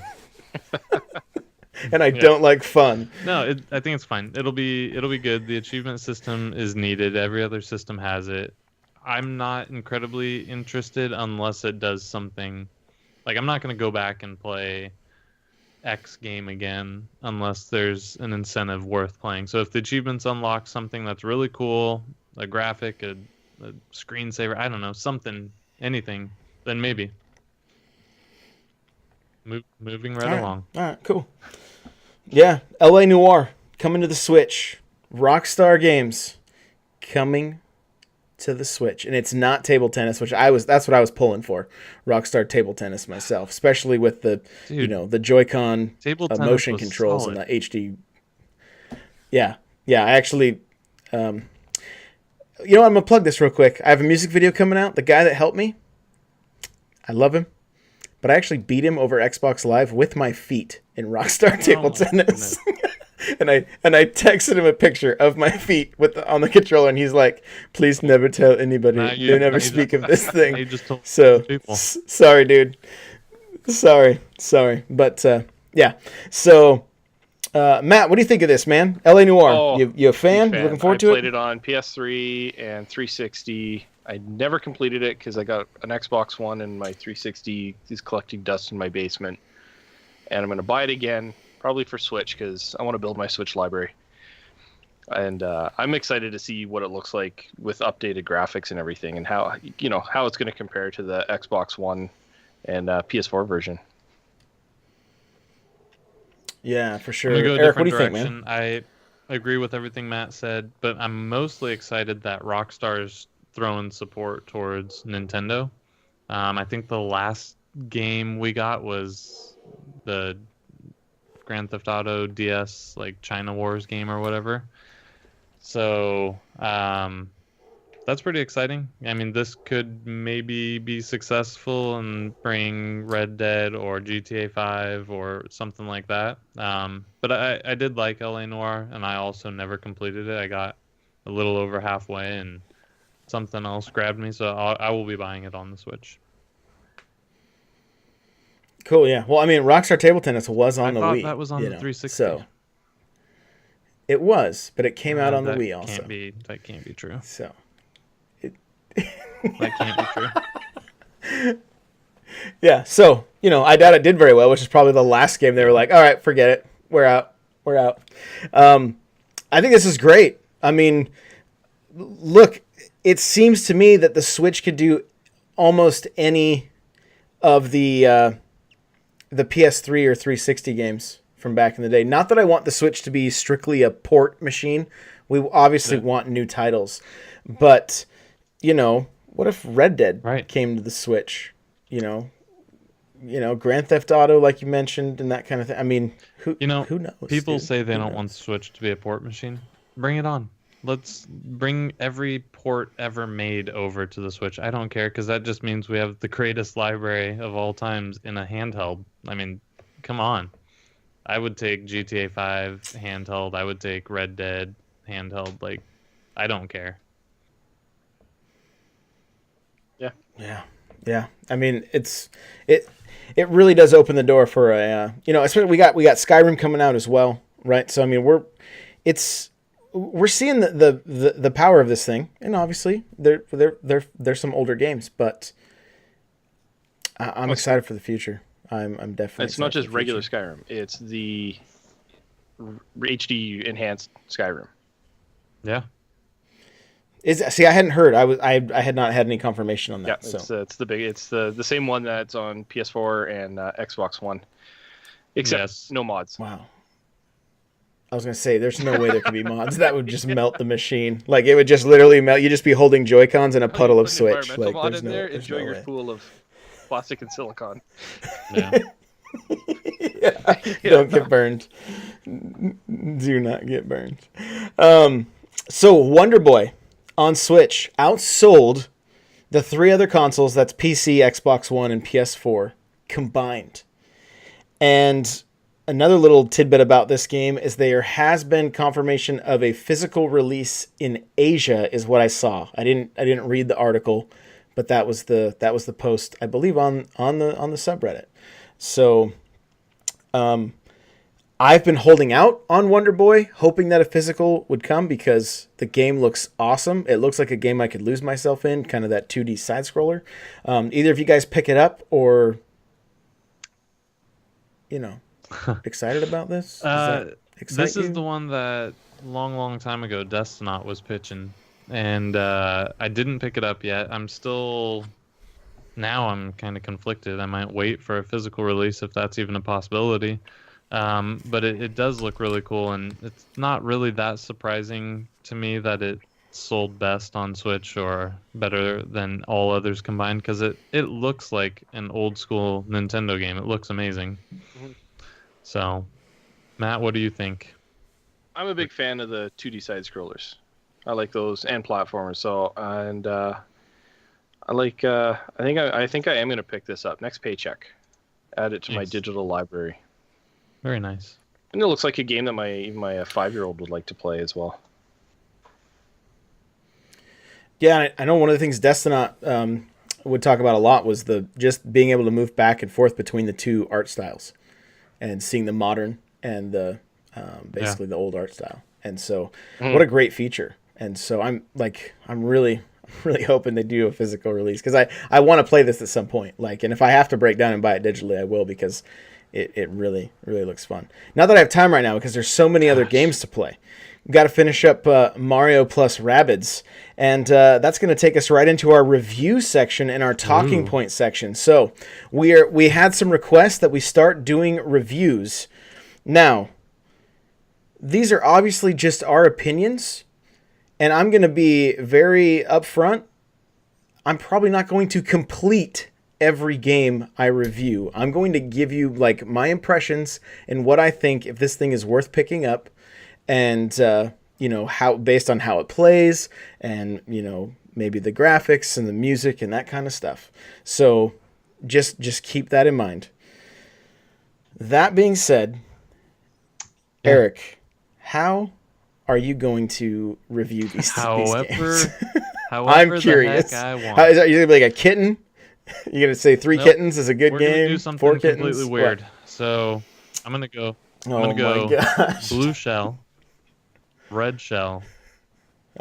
[SPEAKER 1] And I don't like fun.
[SPEAKER 2] No, I think it's fine. It'll be good. The achievement system is needed. Every other system has it. I'm not incredibly interested unless it does something. Like, I'm not going to go back and play X game again unless there's an incentive worth playing. So if the achievements unlock something that's really cool, a graphic, a screensaver, I don't know, something, anything, then maybe. Moving right along.
[SPEAKER 1] All right, cool. Yeah, LA Noire coming to the Switch. Rockstar Games coming to the Switch, and it's not table tennis, which that's what I was pulling for. Rockstar table tennis myself, especially with the the Joy-Con motion controls and the HD. Yeah. I actually I'm gonna plug this real quick. I have a music video coming out. The guy that helped me, I love him, but I actually beat him over Xbox Live with my feet in Rockstar table tennis. And I texted him a picture of my feet on the controller, and he's like, "Please never tell anybody. They never speak of this thing." So sorry, dude. Sorry. But yeah. So Matt, what do you think of this, man? LA Noire. You a fan? You looking forward to it?
[SPEAKER 3] I played it on PS3 and 360. I never completed it because I got an Xbox One and my 360 is collecting dust in my basement, and I'm going to buy it again. Probably for Switch because I want to build my Switch library. And I'm excited to see what it looks like with updated graphics and everything, and how it's going to compare to the Xbox One and PS4 version.
[SPEAKER 1] Yeah, for
[SPEAKER 2] I'm
[SPEAKER 1] sure.
[SPEAKER 2] gonna go a
[SPEAKER 1] Eric, what
[SPEAKER 2] different
[SPEAKER 1] do you think, man?
[SPEAKER 2] direction. I agree with everything Matt said, but I'm mostly excited that Rockstar's throwing support towards Nintendo. I think the last game we got was the Grand Theft Auto DS, like China Wars game or whatever. So that's pretty exciting. I mean, this could maybe be successful and bring Red Dead or GTA 5 or something like that. But I did like LA Noire, and I also never completed it. I got a little over halfway, and something else grabbed me, so I will be buying it on the Switch.
[SPEAKER 1] Cool, yeah. Well, I mean, Rockstar Table Tennis was
[SPEAKER 2] I
[SPEAKER 1] on the
[SPEAKER 2] thought
[SPEAKER 1] Wii,
[SPEAKER 2] that was on the 360.
[SPEAKER 1] so it was, but it came out on the
[SPEAKER 2] That
[SPEAKER 1] Wii also.
[SPEAKER 2] That can't be true.
[SPEAKER 1] So
[SPEAKER 2] That can't be true.
[SPEAKER 1] yeah, so I doubt it did very well, which is probably the last game they were like, all right, forget it, we're out. I think this is great. I mean, look, it seems to me that the Switch could do almost any of the PS3 or 360 games from back in the day. Not that I want the Switch to be strictly a port machine. We obviously want new titles, but what if Red Dead came to the Switch? Grand Theft Auto, like you mentioned, and that kind of thing. I mean, who knows?
[SPEAKER 2] People
[SPEAKER 1] dude?
[SPEAKER 2] say they
[SPEAKER 1] Who
[SPEAKER 2] don't
[SPEAKER 1] knows?
[SPEAKER 2] want the Switch to be a port machine. Bring it on. Let's bring every port ever made over to the Switch. I don't care, because that just means we have the greatest library of all times in a handheld. I mean, come on. I would take GTA 5 handheld. I would take Red Dead handheld. Like, I don't care.
[SPEAKER 1] Yeah. I mean, it really does open the door for especially we got Skyrim coming out as well, right? So I mean, we're seeing the power of this thing, and obviously there's some older games, but I'm excited for the future. I'm definitely.
[SPEAKER 3] It's not just regular Skyrim; it's the HD enhanced Skyrim.
[SPEAKER 2] Yeah.
[SPEAKER 1] I hadn't heard. I had not had any confirmation on that.
[SPEAKER 3] Yeah, it's the same one that's on PS4 and Xbox One, except no mods.
[SPEAKER 1] Wow. I was gonna say, there's no way there could be mods. That would just melt the machine. Like, it would just literally melt. You'd just be holding Joy-Cons in a puddle of Switch.
[SPEAKER 3] Environmental
[SPEAKER 1] Like,
[SPEAKER 3] mod in there. Enjoy your
[SPEAKER 1] way.
[SPEAKER 3] pool of plastic and silicon.
[SPEAKER 2] Yeah.
[SPEAKER 1] Don't get burned. Do not get burned. So Wonder Boy on Switch outsold the three other consoles, that's PC, Xbox One, and PS4 combined. And another little tidbit about this game is there has been confirmation of a physical release in Asia, is what I saw. I didn't read the article, but that was the post, I believe, on the subreddit. So I've been holding out on Wonder Boy, hoping that a physical would come, because the game looks awesome. It looks like a game I could lose myself in, kind of that 2D side scroller. Either of you guys pick it up, or excited about this?
[SPEAKER 2] This is the one that long time ago Destinot was pitching, and I didn't pick it up yet. I'm kind of conflicted. I might wait for a physical release if that's even a possibility. But it does look really cool, and it's not really that surprising to me that it sold best on Switch, or better than all others combined, because it looks like an old school Nintendo game. It looks amazing.
[SPEAKER 3] Mm-hmm.
[SPEAKER 2] So, Matt, what do you think?
[SPEAKER 3] I'm a big fan of the 2D side scrollers. I like those, and platformers. So, and I like. I think I am going to pick this up next paycheck. Add it to my digital library.
[SPEAKER 2] Very nice.
[SPEAKER 3] And it looks like a game that my 5-year-old would like to play as well.
[SPEAKER 1] Yeah, I know one of the things Destinot would talk about a lot was just being able to move back and forth between the two art styles, and seeing the modern and the basically the old art style. And so, what a great feature. And so I'm really hoping they do a physical release, because I want to play this at some point. Like, and if I have to break down and buy it digitally, I will, because It really, really looks fun. Not that I have time right now because there's so many other games to play. We've got to finish up Mario plus Rabbids, and that's going to take us right into our review section and our talking point section. So we had some requests that we start doing reviews. Now, these are obviously just our opinions, and I'm going to be very upfront. I'm probably not going to complete every game I review. I'm going to give you like my impressions and what I think if this thing is worth picking up, and how based on how it plays, and maybe the graphics and the music and that kind of stuff. So just keep that in mind. That being said, Eric, how are you going to review these games? I'm curious.
[SPEAKER 2] The heck I want.
[SPEAKER 1] Is that you gonna be like a kitten? You're gonna say three kittens is a good
[SPEAKER 2] We're
[SPEAKER 1] game.
[SPEAKER 2] Gonna do something
[SPEAKER 1] 4 kittens.
[SPEAKER 2] completely weird. So I'm gonna go.
[SPEAKER 1] My gosh.
[SPEAKER 2] Blue shell, red shell,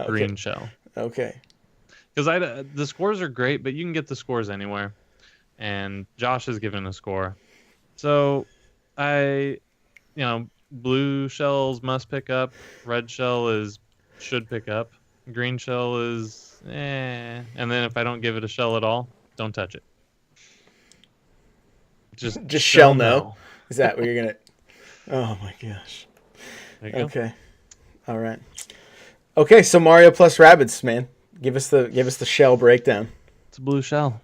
[SPEAKER 2] green shell.
[SPEAKER 1] Okay.
[SPEAKER 2] Because the scores are great, but you can get the scores anywhere, and Josh has given a score. So blue shells must pick up, red shell should pick up, green shell is and then if I don't give it a shell at all, don't touch it. Just
[SPEAKER 1] shell no. Is that what you're gonna? Oh my gosh. Okay. All right. Okay, so Mario plus Rabbids, man. Give us the shell breakdown.
[SPEAKER 2] It's a blue shell.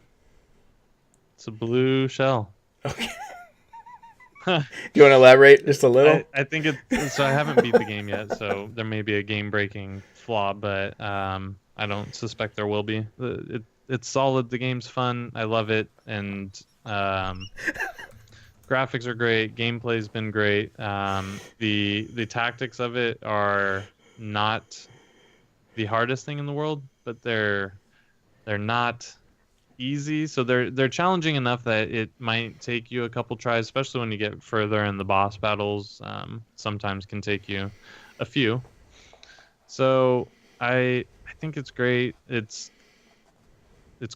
[SPEAKER 1] Okay. Do you want to elaborate just a little?
[SPEAKER 2] I think so I haven't beat the game yet, so there may be a game-breaking flaw, but I don't suspect there will be. It's solid. The game's fun. I love it, and graphics are great. Gameplay's been great. The tactics of it are not the hardest thing in the world, but they're not easy. So they're challenging enough that it might take you a couple tries, especially when you get further in the boss battles. Sometimes can take you a few. So I think it's great. It's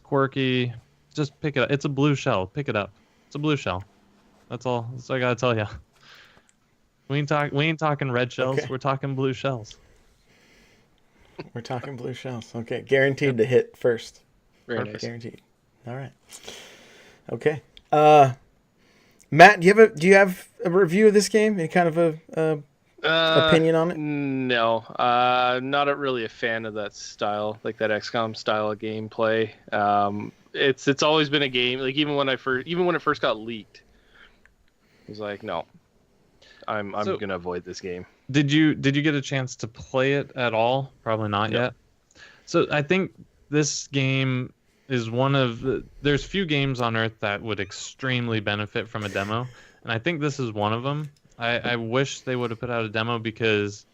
[SPEAKER 2] quirky. Just pick it up. It's a blue shell. Pick it up. It's a blue shell. That's all. That's all I gotta tell you. We ain't talking red shells. Okay. We're talking blue shells.
[SPEAKER 1] We're talking blue shells. Okay, guaranteed to hit first.
[SPEAKER 3] Very nice.
[SPEAKER 1] Guaranteed. All right. Okay. Matt, do you have a review of this game? Any kind of a opinion on it?
[SPEAKER 3] No, not really a fan of that style, like that XCOM style of gameplay. It's always been a game, like even when it first got leaked, it was like, no, I'm gonna avoid this game.
[SPEAKER 2] Did you get a chance to play it at all? Probably not yet. So I think this game is there's few games on Earth that would extremely benefit from a demo, and I think this is one of them. I wish they would have put out a demo because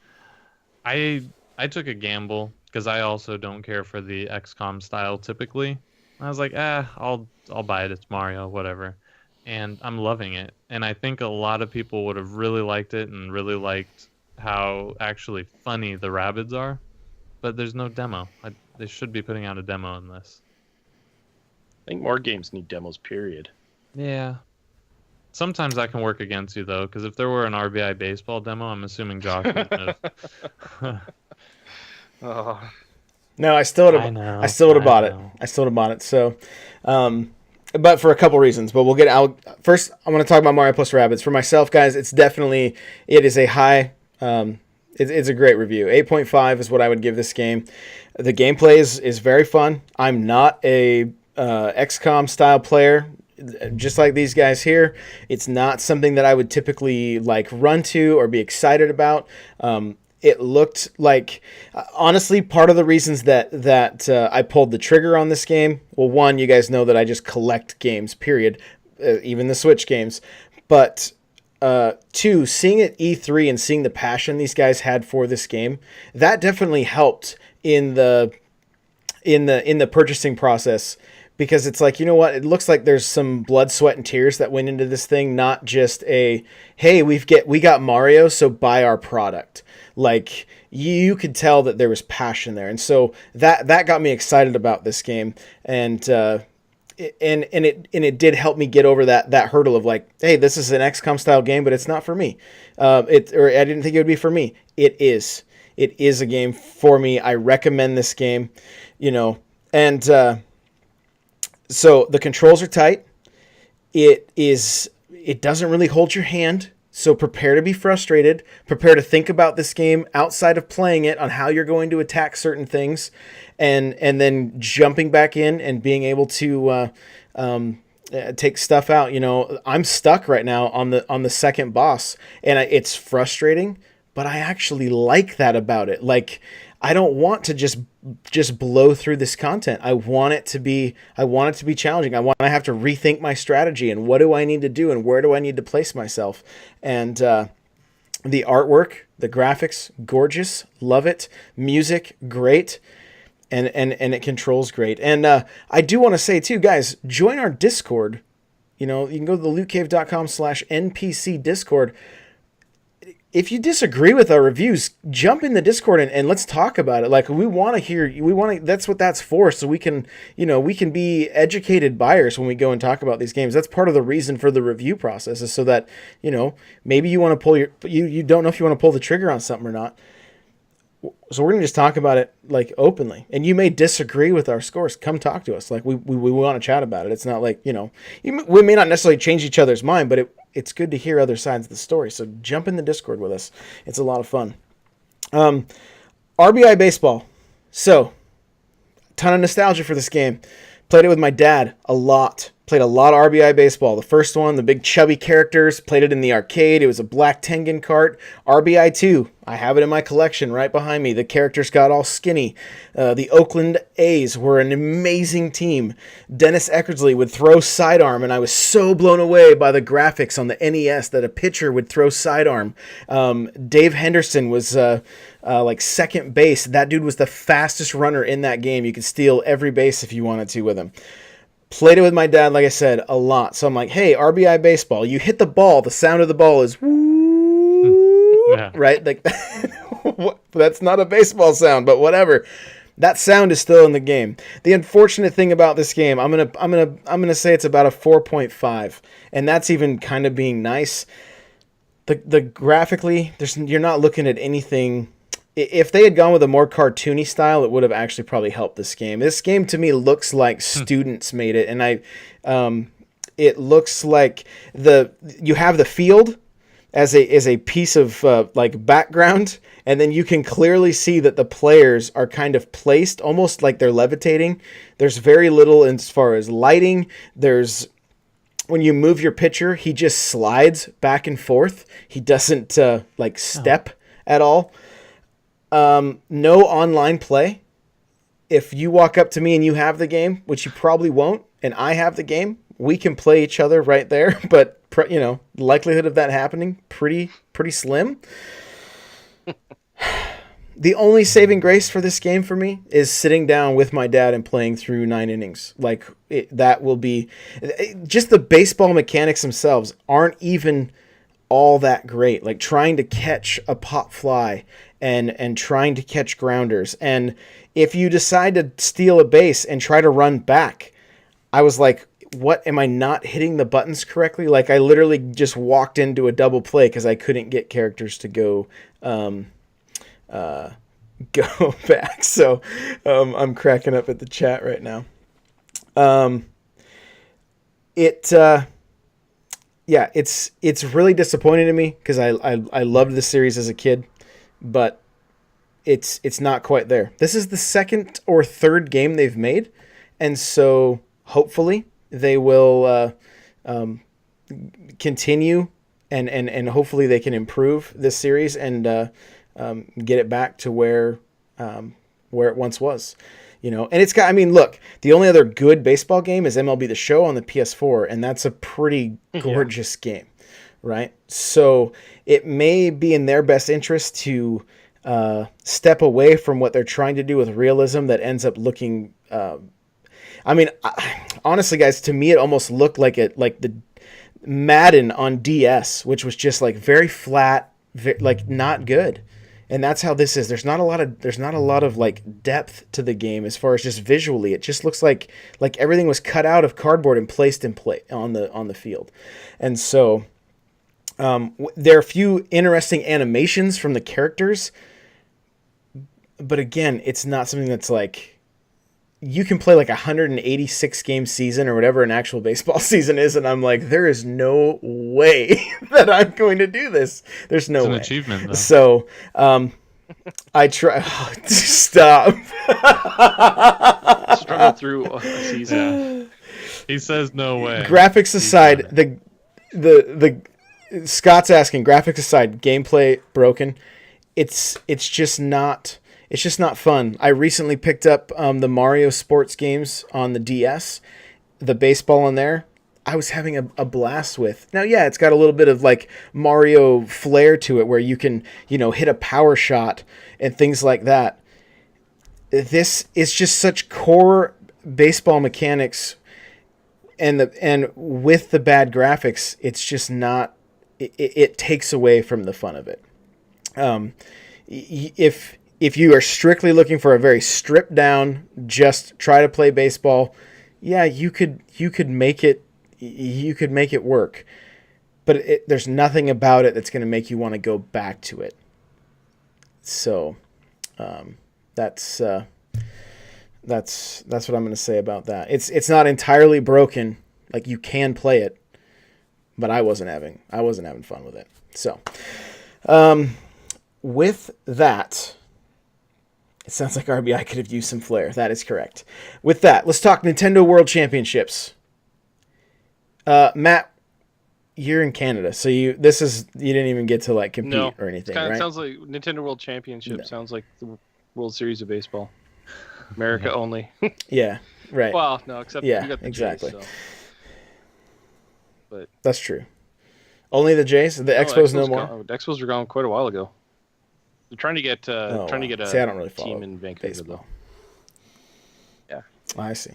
[SPEAKER 2] I took a gamble because I also don't care for the XCOM style typically. I was like, I'll buy it. It's Mario, whatever. And I'm loving it. And I think a lot of people would have really liked it and really liked how actually funny the Rabbids are. But there's no demo. They should be putting out a demo on this.
[SPEAKER 3] I think more games need demos, period.
[SPEAKER 2] Yeah. Sometimes that can work against you, though, because if there were an RBI baseball demo, I'm assuming Josh would have.
[SPEAKER 1] Oh. No, I still would have. I still would have bought it. I still would have bought it. So, but for a couple reasons. But we'll get out first. I'm going to talk about Mario plus Rabbids. For myself, guys, it is a high. It's a great review. 8.5 is what I would give this game. The gameplay is very fun. I'm not a XCOM style player. Just like these guys here, it's not something that I would typically like run to or be excited about. It looked like, honestly, part of the reasons that I pulled the trigger on this game. Well, one, you guys know that I just collect games, period, even the Switch games. But two, seeing it E3 and seeing the passion these guys had for this game, that definitely helped in the purchasing process. Because it's like, you know what? It looks like there's some blood, sweat, and tears that went into this thing. Not just hey, we got Mario, so buy our product. Like, you could tell that there was passion there. And so that got me excited about this game. And it did help me get over that hurdle of like, hey, this is an XCOM style game, but it's not for me. I didn't think it would be for me. It is a game for me. I recommend this game, and so the controls are tight. It doesn't really hold your hand. So prepare to be frustrated. Prepare to think about this game outside of playing it on how you're going to attack certain things, and then jumping back in and being able to take stuff out. I'm stuck right now on the second boss, and it's frustrating, but I actually like that about it. Like, I don't want to just blow through this content. I want it to be challenging. I want to have to rethink my strategy and what do I need to do and where do I need to place myself. And the artwork, the graphics, gorgeous, love it. Music, great. And it controls great. And I do want to say too, guys, join our Discord. You can go to the lootcave.com/NPC Discord. If you disagree with our reviews, jump in the Discord and let's talk about it. Like, we want to hear, that's what that's for. So we can be educated buyers when we go and talk about these games. That's part of the reason for the review process, is so that, maybe you want to pull you don't know if you want to pull the trigger on something or not. So we're going to just talk about it like openly, and you may disagree with our scores. Come talk to us. Like, we want to chat about it. It's not like, we may not necessarily change each other's mind, but it's good to hear other sides of the story. So jump in the Discord with us. It's a lot of fun. RBI Baseball. So, ton of nostalgia for this game. Played it with my dad a lot. Played a lot of RBI Baseball. The first one, the big chubby characters. Played it in the arcade. It was a black Tengen cart. RBI 2. I have it in my collection right behind me. The characters got all skinny. The Oakland A's were an amazing team. Dennis Eckersley would throw sidearm, and I was so blown away by the graphics on the NES that a pitcher would throw sidearm. Dave Henderson was like second base. That dude was the fastest runner in that game. You could steal every base if you wanted to with him. Played it with my dad, like I said, a lot. So I'm like, hey, RBI Baseball. You hit the ball. The sound of the ball is woo, yeah. Right? Like, that's not a baseball sound, but whatever. That sound is still in the game. The unfortunate thing about this game, I'm gonna say it's about a 4.5, and that's even kind of being nice. The graphically, you're not looking at anything. If they had gone with a more cartoony style, it would have actually probably helped this game. This game to me looks like students made it, and it looks like you have the field as a piece of like background, and then you can clearly see that the players are kind of placed almost like they're levitating. There's very little as far as lighting. When you move your pitcher, he just slides back and forth. He doesn't step at all. No online play. If you walk up to me and you have the game, which you probably won't, and I have the game, we can play each other right there. But the likelihood of that happening pretty slim. The only saving grace for this game for me is sitting down with my dad and playing through 9 innings. That will be just the baseball mechanics themselves aren't even all that great. Like trying to catch a pop fly and trying to catch grounders. And if you decide to steal a base and try to run back, I was like, what, am I not hitting the buttons correctly? Like I literally just walked into a double play because I couldn't get characters to go back. So I'm cracking up at the chat right now. It's really disappointing to me because I loved the series as a kid, but it's not quite there. This is the second or third game they've made, and so hopefully they will continue and hopefully they can improve this series and get it back to where it once was. And it's got, look, the only other good baseball game is MLB The Show on the PS4, and that's a pretty gorgeous game, right? So it may be in their best interest to step away from what they're trying to do with realism that ends up looking... honestly, guys, to me, it almost looked like the Madden on DS, which was just like very flat, not good. And that's how this is. There's not a lot of like depth to the game as far as just visually. It just looks like everything was cut out of cardboard and placed in play on the field. And so there are a few interesting animations from the characters, but again, it's not something that's like you can play like 186 game season or whatever an actual baseball season is, and I'm like, there is no way that I'm going to do this. There's no way.
[SPEAKER 2] It's an achievement, though.
[SPEAKER 1] So I try. Oh, stop.
[SPEAKER 3] Struggle through a season.
[SPEAKER 2] Yeah. He says no way.
[SPEAKER 1] Graphics aside, the Scott's asking, graphics aside, gameplay broken. It's just not fun. I recently picked up the Mario sports games on the DS, the baseball in there. I was having a blast with. Now, yeah, it's got a little bit of like Mario flair to it where you can, hit a power shot and things like that. This is just such core baseball mechanics, and with the bad graphics, it's just not. It takes away from the fun of it. If you are strictly looking for a very stripped down, just try to play baseball, yeah, you could make it. You could make it work, but there's nothing about it that's going to make you want to go back to it. So, that's what I'm going to say about that. It's not entirely broken. Like, you can play it, but I wasn't having fun with it. So, with that, it sounds like RBI could have used some flair. That is correct. With that, let's talk Nintendo World Championships. Matt, you're in Canada, so you didn't even get to like compete or anything, right?
[SPEAKER 3] It sounds like Nintendo World Championship. Sounds like the World Series of Baseball. America only.
[SPEAKER 1] Yeah, right.
[SPEAKER 3] Well, no, except you got the
[SPEAKER 1] exactly.
[SPEAKER 3] Jays, so. But
[SPEAKER 1] that's true. Only the Jays. The Expos no more.
[SPEAKER 3] The Expos were gone quite a while ago. They're trying to get a
[SPEAKER 1] I don't really
[SPEAKER 3] team in Vancouver
[SPEAKER 1] baseball.
[SPEAKER 3] Though. Yeah,
[SPEAKER 1] I see.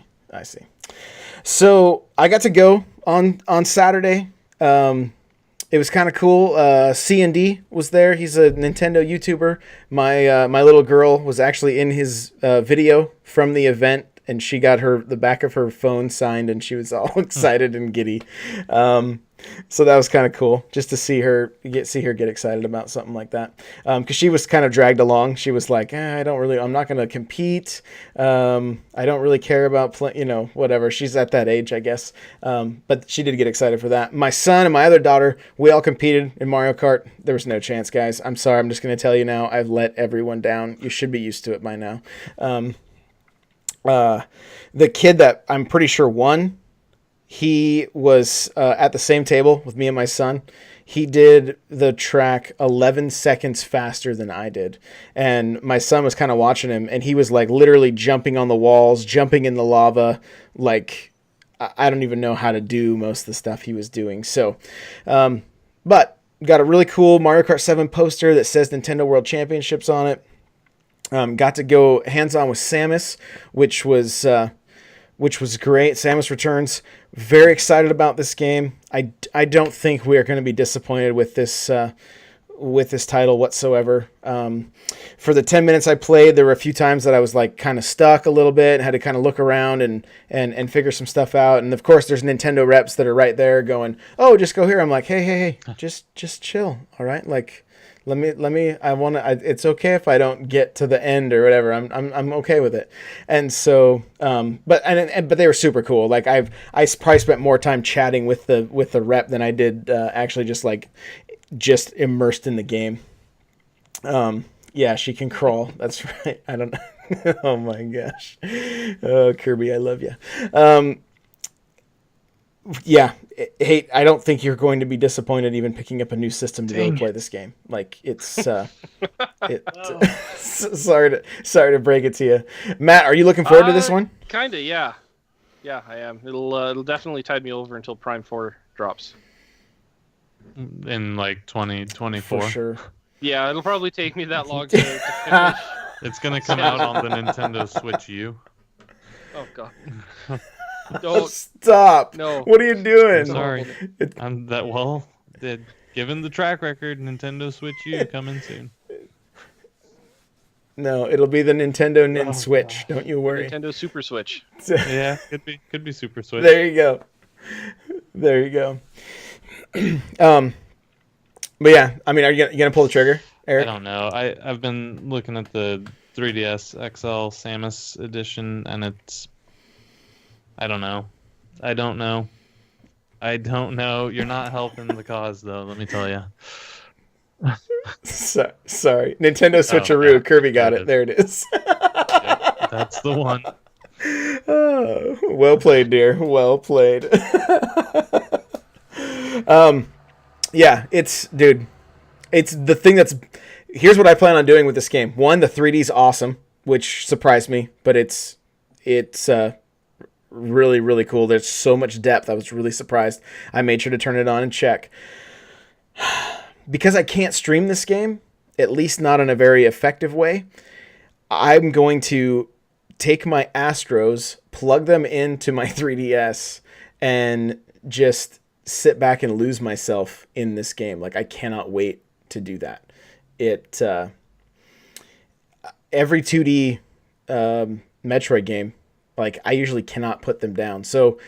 [SPEAKER 1] So I got to go on Saturday. It was kind of cool. C&D was there. He's a Nintendo YouTuber. My little girl was actually in his video from the event, and she got the back of her phone signed, and she was all excited and giddy. So that was kind of cool just to see her get excited about something like that. Because she was kind of dragged along. She was like, I'm not going to compete. I don't really care about whatever. She's at that age, I guess. But she did get excited for that. My son and my other daughter, we all competed in Mario Kart. There was no chance, guys. I'm sorry. I'm just going to tell you now. I've let everyone down. You should be used to it by now. The kid that I'm pretty sure won, he was at the same table with me and my son. He did the track 11 seconds faster than I did. And my son was kind of watching him, and he was like literally jumping on the walls, jumping in the lava. Like, I don't even know how to do most of the stuff he was doing. So, but got a really cool Mario Kart 7 poster that says Nintendo World Championships on it. Got to go hands-on with Samus, which was great. Samus Returns. Very excited about this game. I don't think we are going to be disappointed with this title whatsoever. For the 10 minutes I played, there were a few times that I was like kind of stuck a little bit and had to kind of look around and figure some stuff out. And of course, there's Nintendo reps that are right there going, "Oh, just go here." I'm like, "Hey, just chill, all right? Like, let me. It's okay if I don't get to the end or whatever. I'm okay with it." And so, but they were super cool. Like I probably spent more time chatting with the rep than I did actually just immersed in the game. Yeah, she can crawl. That's right. I don't know. Oh my gosh. Oh, Kirby, I love you. Yeah. Hey, I don't think you're going to be disappointed even picking up a new system to go play this game. Like it's sorry to break it to you. Matt, are you looking forward to this one?
[SPEAKER 3] Kinda, yeah. Yeah, I am. It'll definitely tide me over until Prime 4 drops.
[SPEAKER 2] In like 2024.
[SPEAKER 1] For sure.
[SPEAKER 3] Yeah, it'll probably take me that long to finish.
[SPEAKER 2] It's gonna come out on the Nintendo Switch U.
[SPEAKER 3] Oh god. Don't
[SPEAKER 1] stop.
[SPEAKER 3] No.
[SPEAKER 1] What are you doing?
[SPEAKER 2] I'm sorry. Given the track record, Nintendo Switch U coming soon.
[SPEAKER 1] No, it'll be the Nintendo Nin
[SPEAKER 2] Oh,
[SPEAKER 1] Switch. Don't you worry.
[SPEAKER 3] Nintendo Super Switch.
[SPEAKER 2] Yeah, could be Super Switch.
[SPEAKER 1] There you go. There you go. But yeah, I mean, are you gonna pull the trigger,
[SPEAKER 2] I
[SPEAKER 1] Eric?
[SPEAKER 2] don't know. I've been looking at the 3DS XL Samus edition, and it's. I don't know. I don't know. You're not helping the cause, though. Let me tell you.
[SPEAKER 1] Sorry, Nintendo Switcheroo.
[SPEAKER 2] yeah.
[SPEAKER 1] Kirby got it. There it is.
[SPEAKER 2] Yep, that's the one.
[SPEAKER 1] Oh, well played, dear. Well played. Yeah, it's the thing that's. Here's what I plan on doing with this game. One, the 3D's awesome, which surprised me, but it's really, really cool. There's so much depth. I was really surprised. I made sure to turn it on and check. Because I can't stream this game, at least not in a very effective way, I'm going to take my Astros, plug them into my 3DS, and just sit back and lose myself in this game. Like, I cannot wait to do that. Every 2D Metroid game, like, I usually cannot put them down. So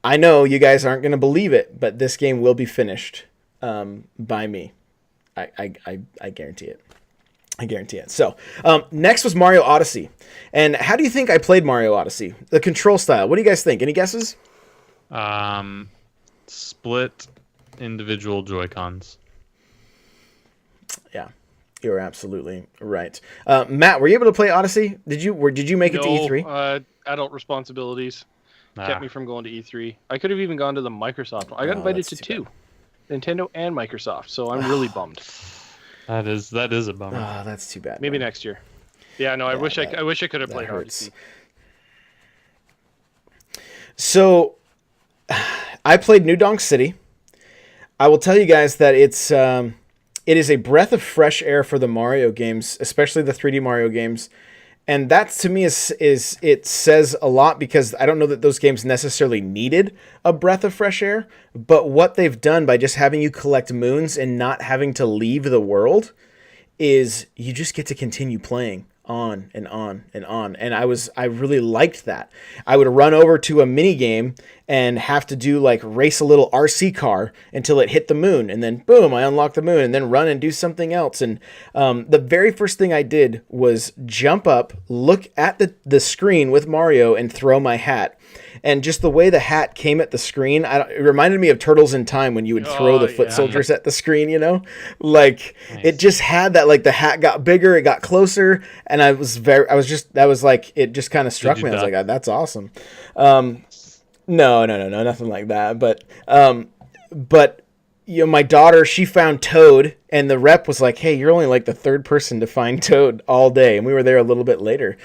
[SPEAKER 1] I know you guys aren't going to believe it, but this game will be finished by me. I guarantee it. I guarantee it. So next was Mario Odyssey. And how do you think I played Mario Odyssey? The control style. What do you guys think? Any guesses?
[SPEAKER 2] Split individual Joy-Cons.
[SPEAKER 1] Yeah, you're absolutely right. Matt, were you able to play Odyssey? Did you make it to E3?
[SPEAKER 3] Adult responsibilities
[SPEAKER 2] Ah.
[SPEAKER 3] kept me from going to E3. I could have even gone to the Microsoft one. I got invited to
[SPEAKER 1] that's too
[SPEAKER 3] two, Nintendo and Microsoft. So I'm really bummed.
[SPEAKER 2] That is a bummer.
[SPEAKER 1] Oh, that's too bad.
[SPEAKER 3] Maybe
[SPEAKER 1] man.
[SPEAKER 3] next year. Yeah, no, I wish I could have played
[SPEAKER 1] hurts.
[SPEAKER 3] Odyssey.
[SPEAKER 1] So, I played New Donk City. I will tell you guys that it is a breath of fresh air for the Mario games, especially the 3D Mario games. And that to me is it says a lot, because I don't know that those games necessarily needed a breath of fresh air, but what they've done by just having you collect moons and not having to leave the world is you just get to continue playing on and on and on. And I really liked that. I would run over to a mini game and have to do like race a little RC car until it hit the moon, and then boom, I unlock the moon, and then run and do something else. And the very first thing I did was jump up, look at the screen with Mario, and throw my hat. And just the way the hat came at the screen, it reminded me of Turtles in Time when you would throw the foot soldiers at the screen, you know? Like,
[SPEAKER 2] Nice.
[SPEAKER 1] it just had that, like, the hat got bigger, it got closer, and it just kind of struck
[SPEAKER 2] you
[SPEAKER 1] me. I was
[SPEAKER 2] duck?
[SPEAKER 1] like, that's awesome. No, nothing like that. But you know, my daughter, she found Toad, and the rep was like, hey, you're only like the third person to find Toad all day. And we were there a little bit later.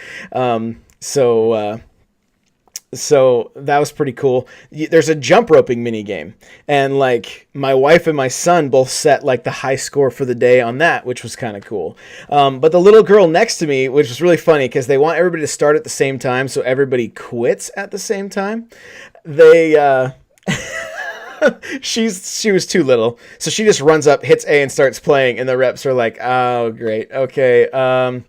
[SPEAKER 1] So that was pretty cool. There's a jump roping mini game, and like my wife and my son both set like the high score for the day on that, which was kind of cool. But the little girl next to me, which was really funny because they want everybody to start at the same time, so everybody quits at the same time. They she was too little, so she just runs up, hits A, and starts playing, and the reps are like, "Oh, great, okay."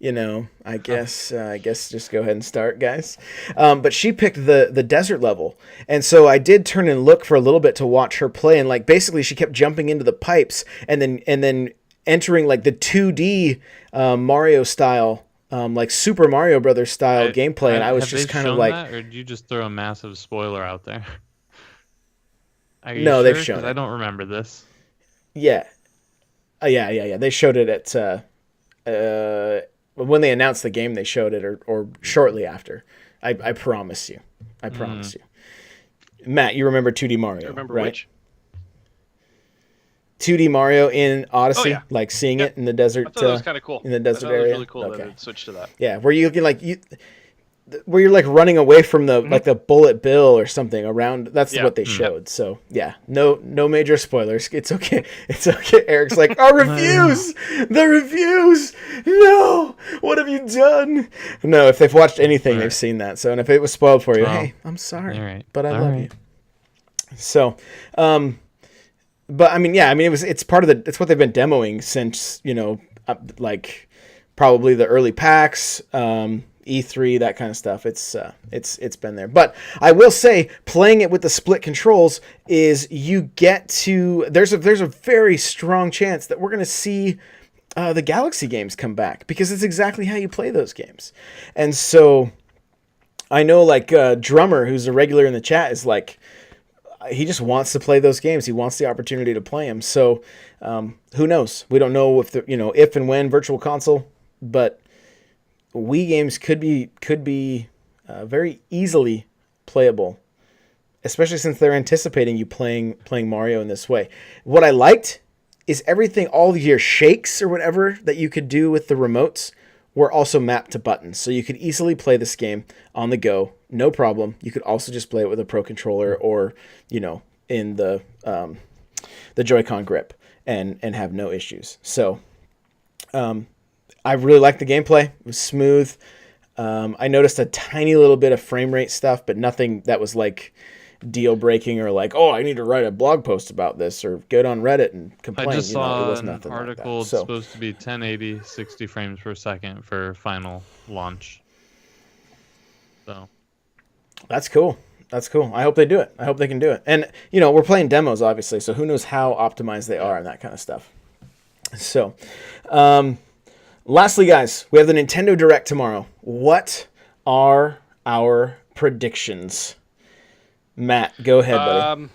[SPEAKER 1] You know, I guess just go ahead and start, guys. But she picked the desert level, and so I did turn and look for a little bit to watch her play, and like basically she kept jumping into the pipes and then entering like the 2D Mario style, like Super Mario Brothers style gameplay, and I was just kind of like,
[SPEAKER 2] that, or did you just throw a massive spoiler out there? Are you
[SPEAKER 1] No,
[SPEAKER 2] sure?
[SPEAKER 1] they've shown
[SPEAKER 2] 'Cause
[SPEAKER 1] it.
[SPEAKER 2] I don't remember this.
[SPEAKER 1] yeah, yeah. They showed it at when they announced the game. They showed it, or shortly after. I promise you. I promise you. Matt, you remember 2D Mario,
[SPEAKER 3] I remember
[SPEAKER 1] right?
[SPEAKER 3] which.
[SPEAKER 1] 2D Mario in Odyssey,
[SPEAKER 3] yeah.
[SPEAKER 1] like seeing it in the desert.
[SPEAKER 3] I thought that was kind of cool.
[SPEAKER 1] in the desert
[SPEAKER 3] I thought it was
[SPEAKER 1] area?
[SPEAKER 3] really cool that
[SPEAKER 1] Okay.
[SPEAKER 3] it switched to that.
[SPEAKER 1] Yeah, where you can like where you're like running away from the like the bullet bill or something around. That's
[SPEAKER 3] Yeah.
[SPEAKER 1] what they showed. So yeah, no major spoilers. It's okay. It's okay. Eric's like, our reviews, the reviews. No, what have you done? No, if they've watched anything, they've seen that. So, and if it was spoiled for you,
[SPEAKER 2] Oh.
[SPEAKER 1] hey, I'm sorry,
[SPEAKER 2] All right.
[SPEAKER 1] but I
[SPEAKER 2] All
[SPEAKER 1] love
[SPEAKER 2] right.
[SPEAKER 1] you. So, but I mean, yeah, I mean, it's part of it's what they've been demoing since, like probably the early packs, E3, that kind of stuff. It's been there. But I will say, playing it with the split controls is you get to there's a very strong chance that we're going to see the Galaxy games come back, because it's exactly how you play those games. And so I know, like, Drummer, who's a regular in the chat, is like, he just wants to play those games. He wants the opportunity to play them. So who knows? We don't know if and when Virtual Console, but Wii games could be very easily playable, especially since they're anticipating you playing Mario in this way. What I liked is everything, all of your shakes or whatever that you could do with the remotes were also mapped to buttons. So you could easily play this game on the go, no problem. You could also just play it with a Pro Controller or, in the Joy-Con grip and have no issues. So I really liked the gameplay. It was smooth. I noticed a tiny little bit of frame rate stuff, but nothing that was like deal breaking or like, oh, I need to write a blog post about this or get on Reddit and complain.
[SPEAKER 2] I just saw
[SPEAKER 1] it was
[SPEAKER 2] an
[SPEAKER 1] nothing
[SPEAKER 2] article.
[SPEAKER 1] like that.
[SPEAKER 2] It's supposed to be 1080, 60 frames per second for final launch. So
[SPEAKER 1] that's cool. That's cool. I hope they do it. I hope they can do it. And, we're playing demos, obviously, so who knows how optimized they are and that kind of stuff. So, lastly, guys, we have the Nintendo Direct tomorrow. What are our predictions? Matt, go ahead, buddy.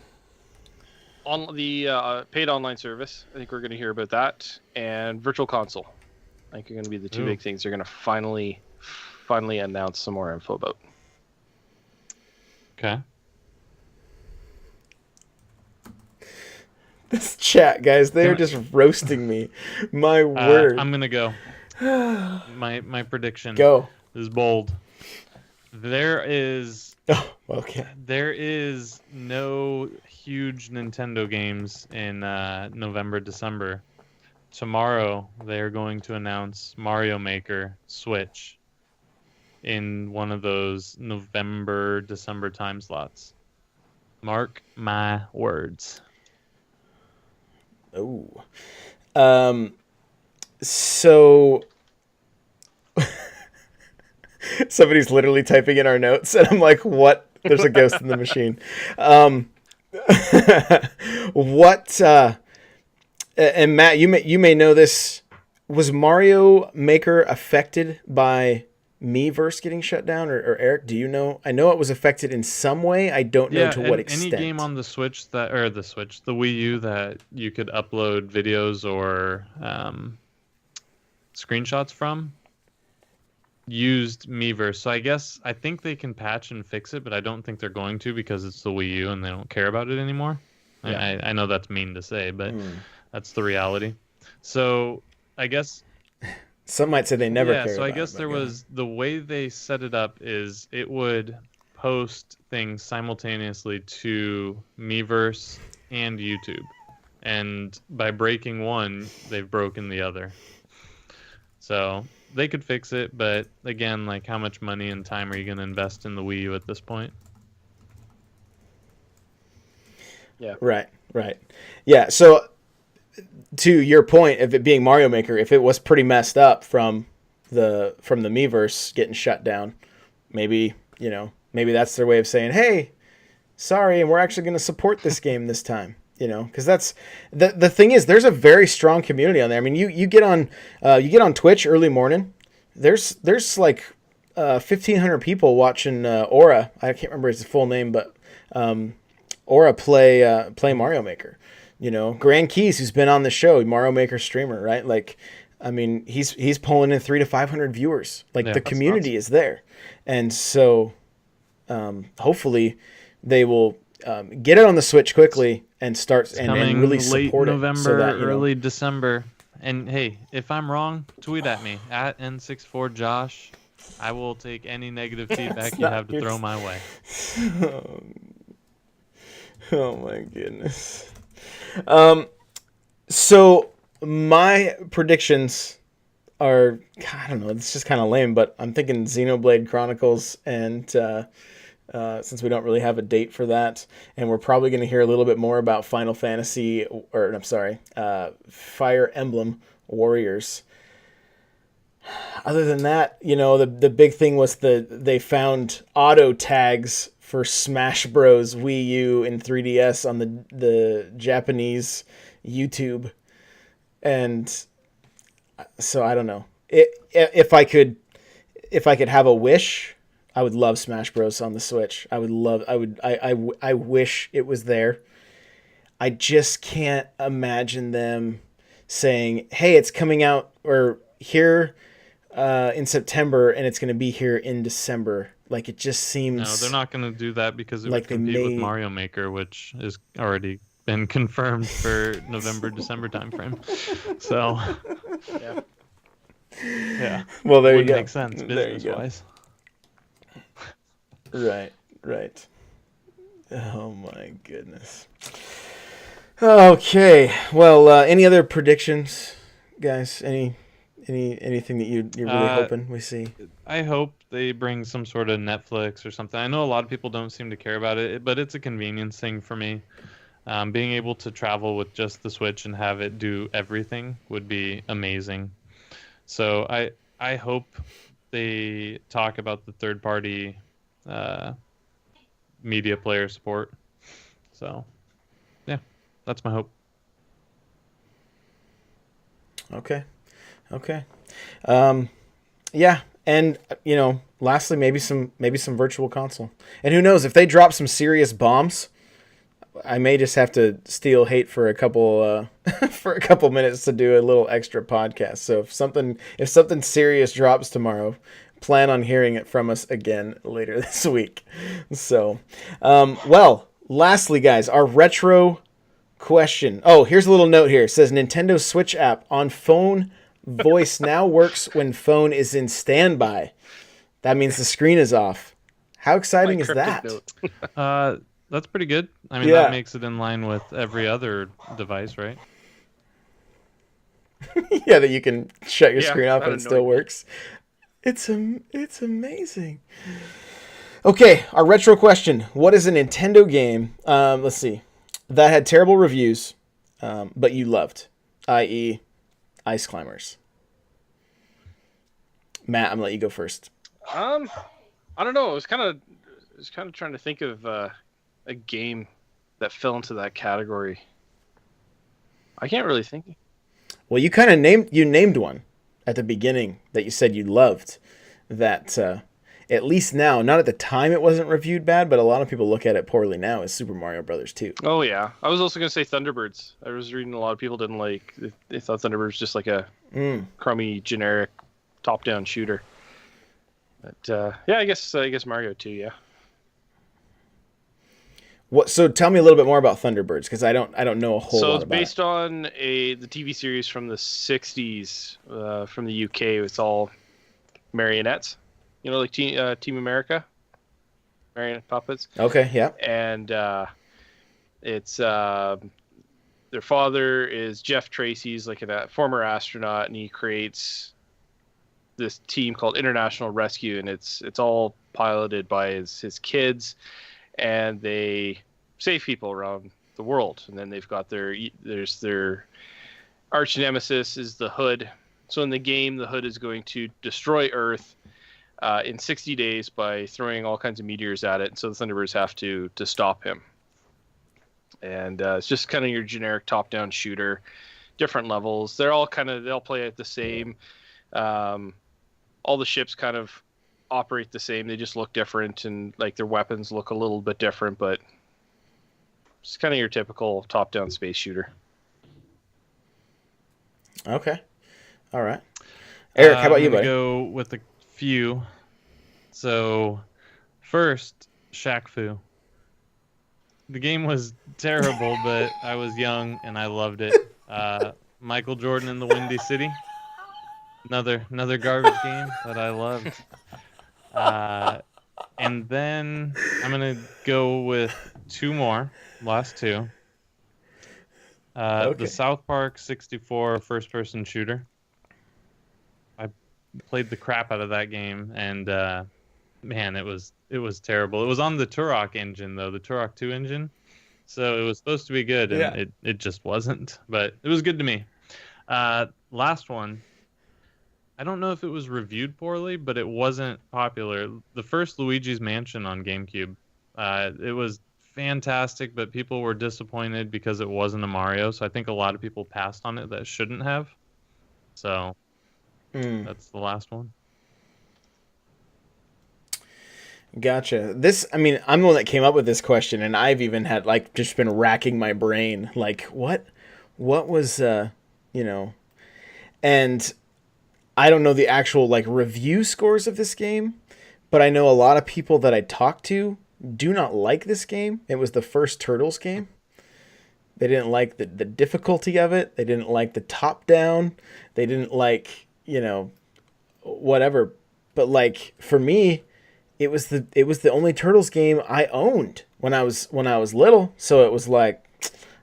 [SPEAKER 3] On the paid online service, I think we're going to hear about that, and Virtual Console. I think are going to be the two big things they're going to finally announce some more info about.
[SPEAKER 2] Okay.
[SPEAKER 1] This chat, guys, they're just roasting me. My word.
[SPEAKER 2] I'm going to go. My prediction is bold. There is no huge Nintendo games in November, December. Tomorrow, they're going to announce Mario Maker Switch in one of those November, December time slots. Mark my words.
[SPEAKER 1] Oh. So somebody's literally typing in our notes, and I'm like, what? There's a ghost in the machine. And Matt, you may know this. Was Mario Maker affected by Miiverse getting shut down, or Eric, do you know? I know it was affected in some way. I don't know to what extent.
[SPEAKER 2] Any game on the Switch the Wii U that you could upload videos or screenshots from used Miiverse. So I think they can patch and fix it, but I don't think they're going to because it's the Wii U and they don't care about it anymore. Yeah. I know that's mean to say, but that's the reality. So I guess
[SPEAKER 1] some might say they never care.
[SPEAKER 2] So I guess there was the way they set it up is it would post things simultaneously to Miiverse and YouTube. And by breaking one, they've broken the other. So they could fix it, but again, like, how much money and time are you going to invest in the Wii U at this point?
[SPEAKER 1] Yeah. Right. Yeah, so to your point of it being Mario Maker, if it was pretty messed up from the Miiverse getting shut down, maybe that's their way of saying, hey, sorry, and we're actually going to support this game this time. Because that's the thing is, there's a very strong community on there. I mean, you get on Twitch early morning. There's like 1,500 people watching Aura. I can't remember his full name, but Aura play Mario Maker. Grand Keys, who's been on the show, Mario Maker streamer, right? Like, I mean, he's pulling in 300 to 500 viewers. Like, the community is there, and so hopefully they will get it on the Switch quickly and start and really support
[SPEAKER 2] late November,
[SPEAKER 1] it. So that,
[SPEAKER 2] early December. And hey, if I'm wrong, tweet at me at N64Josh. I will take any negative feedback you have to throw my way.
[SPEAKER 1] Oh my goodness. So my predictions are, I don't know, it's just kind of lame, but I'm thinking Xenoblade Chronicles, and since we don't really have a date for that, and we're probably going to hear a little bit more about Fire Emblem Warriors. Other than that, the big thing was they found auto tags for Smash Bros. Wii U and 3DS on the Japanese YouTube, and so I don't know. If I could have a wish, I would love Smash Bros. On the Switch. I wish it was there. I just can't imagine them saying, "Hey, it's coming out or here in September, and it's going to be here in December." Like it just seems.
[SPEAKER 2] No, they're not going to do that because it
[SPEAKER 1] like
[SPEAKER 2] would compete with Mario Maker, which is already been confirmed for November, December timeframe. So, yeah.
[SPEAKER 1] Well, there you
[SPEAKER 2] Wouldn't
[SPEAKER 1] go.
[SPEAKER 2] make sense business-wise.
[SPEAKER 1] Right. Oh my goodness. Okay. Well, any other predictions, guys? Anything that you're really hoping we see?
[SPEAKER 2] I hope they bring some sort of Netflix or something. I know a lot of people don't seem to care about it, but it's a convenience thing for me. Being able to travel with just the Switch and have it do everything would be amazing. So I hope they talk about the third-party media player support. So, yeah, that's my hope.
[SPEAKER 1] Okay. Yeah, and lastly, maybe some virtual console. And who knows if they drop some serious bombs, I may just have to steal hate for a couple for a couple minutes to do a little extra podcast. So if something serious drops tomorrow, plan on hearing it from us again later this week. So, lastly, guys, our retro question. Oh, here's a little note here. It says Nintendo Switch app on phone voice now works when phone is in standby. That means the screen is off. How exciting is that?
[SPEAKER 2] That's pretty good. I mean, that makes it in line with every other device, right?
[SPEAKER 1] Yeah, that you can shut your screen off and it still works. It's amazing. Okay, our retro question. What is a Nintendo game, let's see, that had terrible reviews, but you loved, i.e. Ice Climbers? Matt, I'm gonna let you go first.
[SPEAKER 3] I don't know. I was kind of trying to think of a game that fell into that category. I can't really think.
[SPEAKER 1] Well, you kind of named one at the beginning that you said you loved. That at least now, not at the time it wasn't reviewed bad, but a lot of people look at it poorly now. Is Super Mario Brothers 2.
[SPEAKER 3] Oh yeah, I was also gonna say Thunderbirds. I was reading a lot of people didn't like. They thought Thunderbirds just like a crummy generic top-down shooter. But yeah, I guess Mario 2. Yeah.
[SPEAKER 1] So tell me a little bit more about Thunderbirds, because I don't know a whole lot about it.
[SPEAKER 3] So it's based on the TV series from the 60s from the UK. It's all marionettes, like Team America, marionette puppets.
[SPEAKER 1] Okay, yeah.
[SPEAKER 3] And it's their father is Jeff Tracy's like a former astronaut, and he creates this team called International Rescue, and it's all piloted by his kids. And they save people around the world. And then they've got their arch nemesis is the Hood. So in the game, the Hood is going to destroy Earth in 60 days by throwing all kinds of meteors at it. And so the Thunderbirds have to stop him. And it's just kind of your generic top-down shooter, different levels. They'll play it the same. All the ships kind of operate the same. They just look different, and like their weapons look a little bit different, but it's kind of your typical top-down space shooter.
[SPEAKER 1] Okay. All right. Eric, how about you, buddy?
[SPEAKER 2] I'm going to go with a few. So, first, Shaq Fu. The game was terrible, but I was young and I loved it. Michael Jordan in the Windy City. Another garbage game that I loved. And then I'm going to go with two more. Last two.
[SPEAKER 1] Okay.
[SPEAKER 2] The South Park 64 first-person shooter. I played the crap out of that game, and man, it was terrible. It was on the Turok engine, though, the Turok 2 engine. So it was supposed to be good, and it just wasn't. But it was good to me. Last one. I don't know if it was reviewed poorly, but it wasn't popular. The first Luigi's Mansion on GameCube, it was fantastic, but people were disappointed because it wasn't a Mario. So I think a lot of people passed on it that shouldn't have. So that's the last one.
[SPEAKER 1] Gotcha. This, I mean, I'm the one that came up with this question, and I've even had like just been racking my brain, like what was, and I don't know the actual like review scores of this game, but I know a lot of people that I talked to do not like this game. It was the first Turtles game. They didn't like the difficulty of it. They didn't like the top down. They didn't like, whatever. But like for me, it was the only Turtles game I owned when I was little. So it was like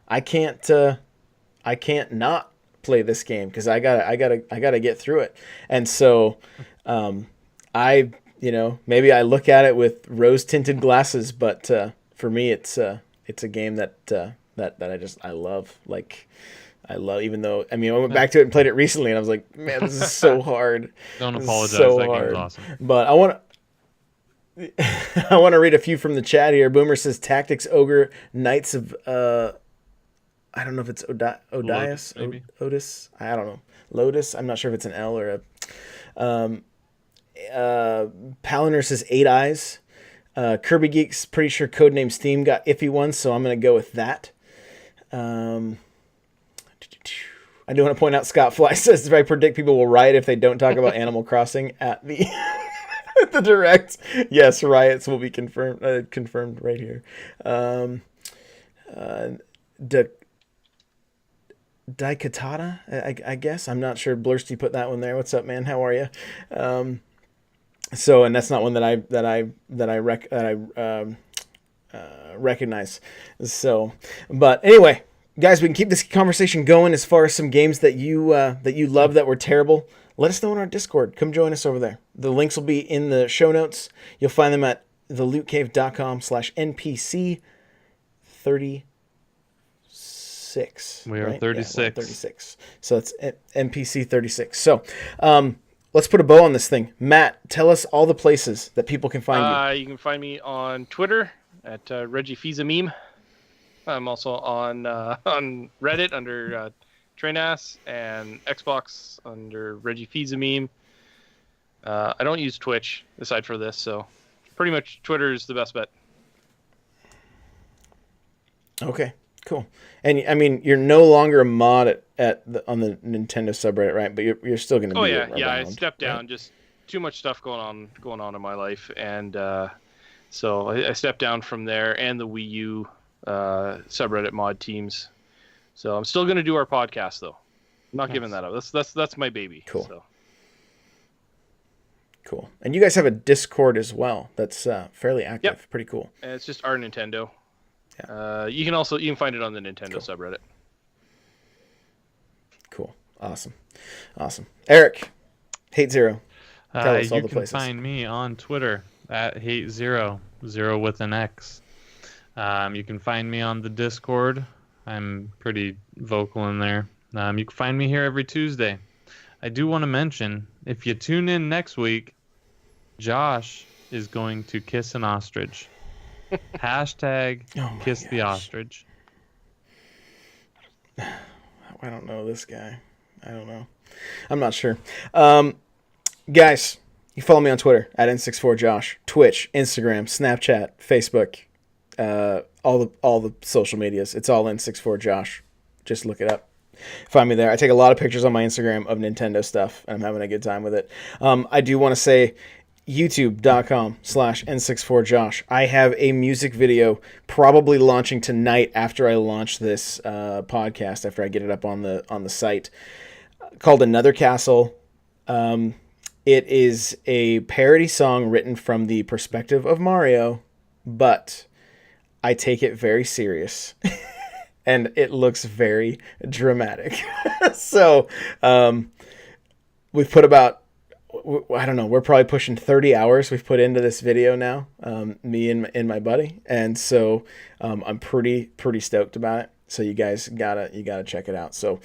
[SPEAKER 1] I can't not play this game because I gotta get through it. And so maybe I look at it with rose tinted glasses, but for me it's a game that I love. Like I love, even though I went back to it and played it recently, and I was like, man, this is so hard.
[SPEAKER 2] Don't apologize.
[SPEAKER 1] So
[SPEAKER 2] that
[SPEAKER 1] hard.
[SPEAKER 2] game's awesome.
[SPEAKER 1] But I want to read a few from the chat here. Boomer says Tactics Ogre Knights of I don't know if it's Odias,
[SPEAKER 2] maybe.
[SPEAKER 1] Otis. I don't know. Lotus. I'm not sure if it's an L or a. Paliner says 8 Eyes. Kirby Geeks, pretty sure Codename Steam got iffy ones, so I'm going to go with that. I do want to point out Scott Fly says, if I predict people will riot if they don't talk about Animal Crossing at the the direct. Yes, riots will be confirmed right here. Daikatana, I guess. I'm not sure. Blursty put that one there. What's up, man? How are you? So, and that's not one that I recognize. So, but anyway, guys, we can keep this conversation going as far as some games that you love that were terrible. Let us know in our Discord. Come join us over there. The links will be in the show notes. You'll find them at thelootcave.com/NPC36.
[SPEAKER 2] We are
[SPEAKER 1] right?
[SPEAKER 2] 36.
[SPEAKER 1] Yeah, 36. So it's NPC 36. So, let's put a bow on this thing. Matt, tell us all the places that people can find you.
[SPEAKER 3] You can find me on Twitter at ReggieFizameme. I'm also on Reddit under Trainass, and Xbox under ReggieFizameme. I don't use Twitch aside for this, so pretty much Twitter is the best bet.
[SPEAKER 1] Okay, cool. And you're no longer a mod on the Nintendo subreddit, right? But you're still going to be.
[SPEAKER 3] Oh yeah,
[SPEAKER 1] around,
[SPEAKER 3] I stepped down.
[SPEAKER 1] Right?
[SPEAKER 3] Just too much stuff going on in my life, and so I stepped down from there and the Wii U subreddit mod teams. So I'm still going to do our podcast though. I'm not giving that up. That's my baby.
[SPEAKER 1] Cool.
[SPEAKER 3] So.
[SPEAKER 1] Cool. And you guys have a Discord as well. That's fairly active.
[SPEAKER 3] Yep.
[SPEAKER 1] Pretty cool.
[SPEAKER 3] And it's just our Nintendo.
[SPEAKER 1] Yeah.
[SPEAKER 3] You can find it on the Nintendo
[SPEAKER 1] Cool.
[SPEAKER 3] subreddit.
[SPEAKER 1] Cool. Awesome. Eric, Hate Zero. Tell us all
[SPEAKER 2] you
[SPEAKER 1] the
[SPEAKER 2] can
[SPEAKER 1] places.
[SPEAKER 2] find me on Twitter at HateZero, 0 with an X. You can find me on the Discord. I'm pretty vocal in there. You can find me here every Tuesday. I do want to mention, if you tune in next week, Josh is going to kiss an ostrich. Hashtag kiss the ostrich.
[SPEAKER 1] I don't know this guy. I don't know. I'm not sure. Guys, you follow me on Twitter at N64Josh, Twitch, Instagram, Snapchat, Facebook, all the social medias. It's all N64Josh. Just look it up. Find me there. I take a lot of pictures on my Instagram of Nintendo stuff, and I'm having a good time with it. I do want to say youtube.com/N64Josh. I have a music video probably launching tonight after I launch this podcast, after I get it up on the site, called Another Castle. It is a parody song written from the perspective of Mario, but I take it very serious. And it looks very dramatic. So we've put about, I don't know, we're probably pushing 30 hours we've put into this video now, me and my buddy. And so I'm pretty stoked about it. So you guys gotta check it out. So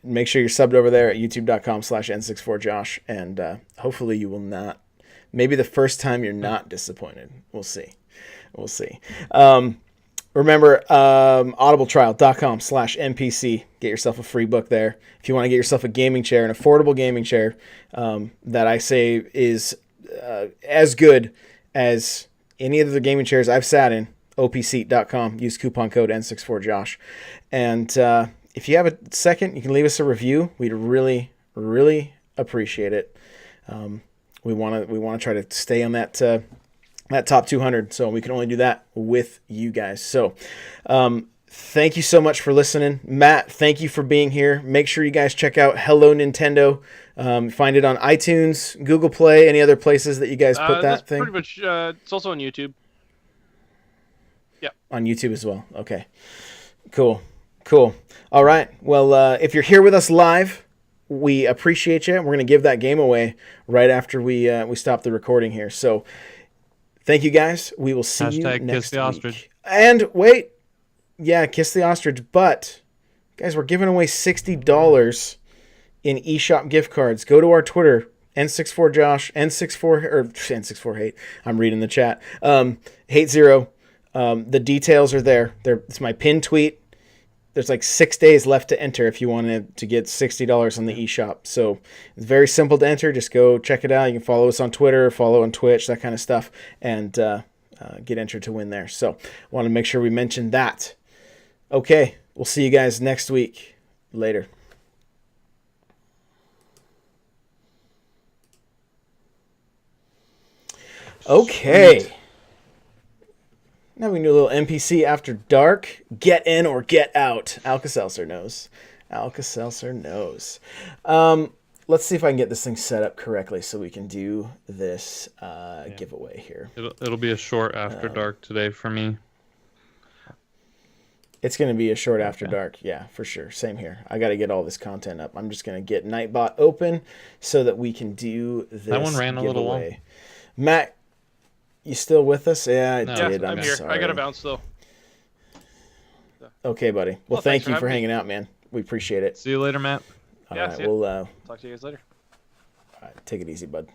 [SPEAKER 1] make sure you're subbed over there at youtube.com/n64josh, and hopefully you will not. Maybe the first time you're not disappointed. We'll see. We'll see. Remember, audibletrial.com/NPC. Get yourself a free book there. If you want to get yourself a gaming chair, an affordable gaming chair that I say is as good as any of the gaming chairs I've sat in, opseat.com. Use coupon code N64Josh. And if you have a second, you can leave us a review. We'd really, really appreciate it. We want to try to stay on that top 200, so we can only do that with you guys. So thank you so much for listening. Matt, thank you for being here. Make sure you guys check out Hello Nintendo. Find it on iTunes, Google Play, any other places that you guys put that thing?
[SPEAKER 3] Pretty much, it's also on YouTube. Yeah.
[SPEAKER 1] On YouTube as well. Okay. Cool. All right. Well, if you're here with us live, we appreciate you. We're going to give that game away right after we stop the recording here. So thank you guys. We will see you next
[SPEAKER 2] kiss the
[SPEAKER 1] week.
[SPEAKER 2] ostrich.
[SPEAKER 1] And wait. Yeah, kiss the ostrich. But, guys, we're giving away $60 in eShop gift cards. Go to our Twitter, N64Josh, N64Hate. I'm reading the chat. Hate0. The details are there. It's my pinned tweet. There's like 6 days left to enter if you wanted to get $60 on the eShop. So it's very simple to enter. Just go check it out. You can follow us on Twitter, follow on Twitch, that kind of stuff, and get entered to win there. So want to make sure we mention that. Okay, we'll see you guys next week. Later. Okay. Sweet. Now we can do a little NPC after dark. Get in or get out. Alka-Seltzer knows. Let's see if I can get this thing set up correctly so we can do this giveaway here.
[SPEAKER 2] It'll be a short after dark today for me.
[SPEAKER 1] It's going to be a short after dark. Yeah, for sure. Same here. I got to get all this content up. I'm just going to get Nightbot open so that we can do this
[SPEAKER 2] That one ran a little long.
[SPEAKER 1] Matt, you still with us? Yeah, I did.
[SPEAKER 3] I'm here.
[SPEAKER 1] Sorry.
[SPEAKER 3] I got to bounce, though.
[SPEAKER 1] Okay, buddy. Well, thank you for hanging out, man. We appreciate it.
[SPEAKER 2] See you later, Matt.
[SPEAKER 1] All right, we'll
[SPEAKER 3] talk to you guys later.
[SPEAKER 1] All right, take it easy, bud.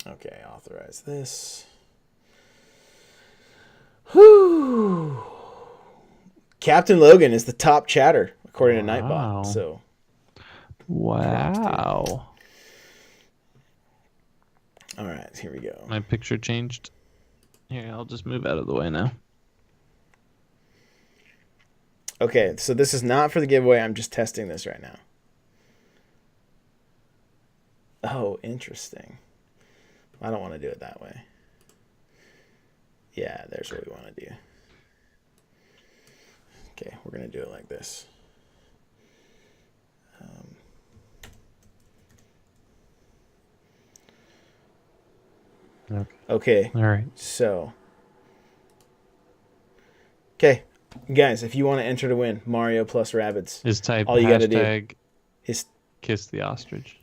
[SPEAKER 1] Okay, authorize this. Whew. Captain Logan is the top chatter, according to Nightbot. So,
[SPEAKER 2] wow.
[SPEAKER 1] All right, here we go.
[SPEAKER 2] My picture changed. Here, I'll just move out of the way now.
[SPEAKER 1] Okay, so this is not for the giveaway. I'm just testing this right now. Oh, interesting. I don't want to do it that way. Yeah, there's what we want to do. Okay, we're going to do it like this. Okay.
[SPEAKER 2] All right.
[SPEAKER 1] So. Okay. Guys, if you want to enter to win Mario plus Rabbids,
[SPEAKER 2] is type
[SPEAKER 1] all you got to do
[SPEAKER 2] is kiss the ostrich.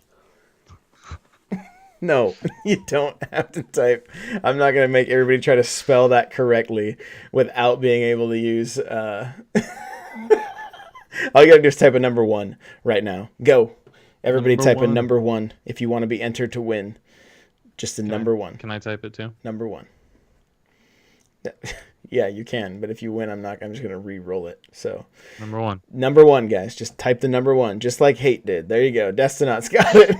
[SPEAKER 1] No, you don't have to type. I'm not going to make everybody try to spell that correctly without being able to use... All you got to do is type a number 1 right now. Go. Everybody type a number 1 if you want to be entered to win. Just a number 1.
[SPEAKER 2] Can I type it too?
[SPEAKER 1] Number 1. Yeah, you can, but if you win, I'm just going to re-roll it. So
[SPEAKER 2] number 1.
[SPEAKER 1] Number 1, guys. Just type the number 1, just like Hate did. There you go. Destinot's got it.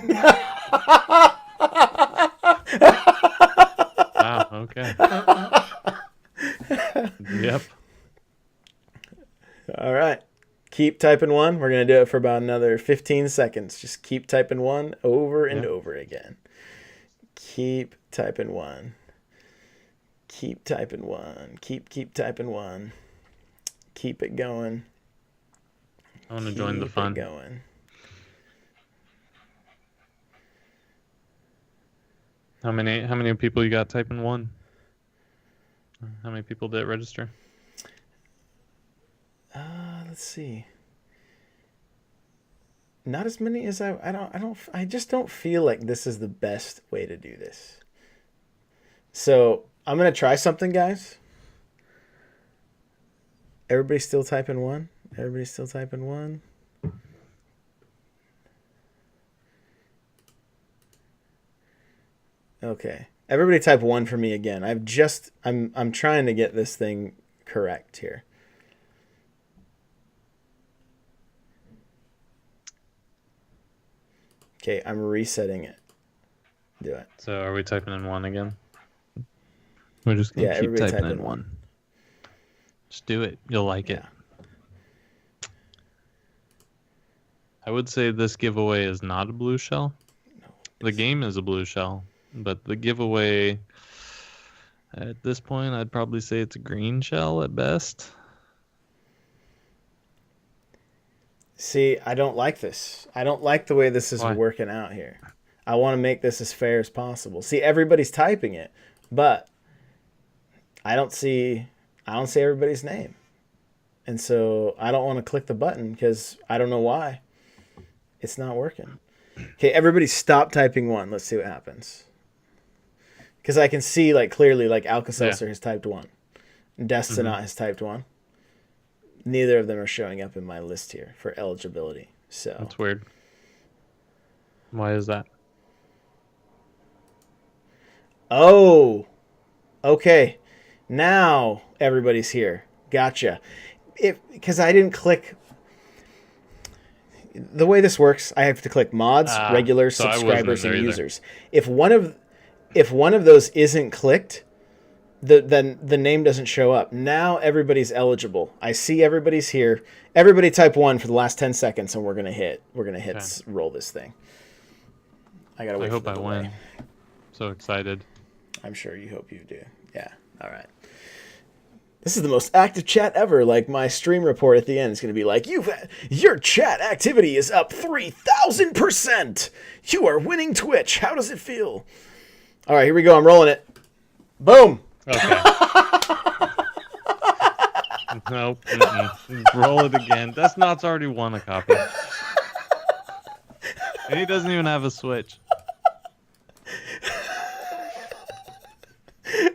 [SPEAKER 2] Wow, okay. Yep.
[SPEAKER 1] All right. Keep typing 1. We're going to do it for about another 15 seconds. Just keep typing 1 over and over again. Keep typing 1. Keep typing 1. Keep typing 1. Keep it going.
[SPEAKER 2] I want to join the fun.
[SPEAKER 1] Keep it going.
[SPEAKER 2] How many people you got typing 1? How many people did register?
[SPEAKER 1] Let's see. Not as many as I just don't feel like this is the best way to do this. So I'm going to try something, guys. Everybody's still typing 1? Everybody's still typing 1? Okay. Everybody type 1 for me again. I'm trying to get this thing correct here. Okay, I'm resetting it. Do it.
[SPEAKER 2] So are we typing in 1 again? We're just gonna keep
[SPEAKER 1] everybody
[SPEAKER 2] typing
[SPEAKER 1] type
[SPEAKER 2] in
[SPEAKER 1] in
[SPEAKER 2] 1. Just do it. You'll like it. I would say this giveaway is not a blue shell. The game is a blue shell, but the giveaway at this point, I'd probably say it's a green shell at best.
[SPEAKER 1] See, I don't like this. I don't like the way this is working out here. I want to make this as fair as possible. See, everybody's typing it, but I don't see everybody's name. And so I don't want to click the button because I don't know why. It's not working. Okay, everybody stop typing 1. Let's see what happens. Because I can see clearly Alka-Seltzer has typed 1. Destinat has typed 1. Neither of them are showing up in my list here for eligibility. So
[SPEAKER 2] that's weird. Why is that?
[SPEAKER 1] Oh, okay. Now everybody's here. Gotcha. Because I didn't click. The way this works, I have to click mods, regulars,
[SPEAKER 2] so
[SPEAKER 1] subscribers, and users. If one of those isn't clicked, then the name doesn't show up. Now everybody's eligible. I see everybody's here. Everybody type 1 for the last 10 seconds, and we're gonna hit roll this thing. I gotta wait. I
[SPEAKER 2] hope I win. So excited.
[SPEAKER 1] I'm sure you hope you do. Yeah. All right. This is the most active chat ever. My stream report at the end is going to be your chat activity is up 3,000%. You are winning Twitch. How does it feel? All right, here we go. I'm rolling it. Boom.
[SPEAKER 2] Okay. Nope. Roll it again. Destinat's already won a copy. And he doesn't even have a Switch.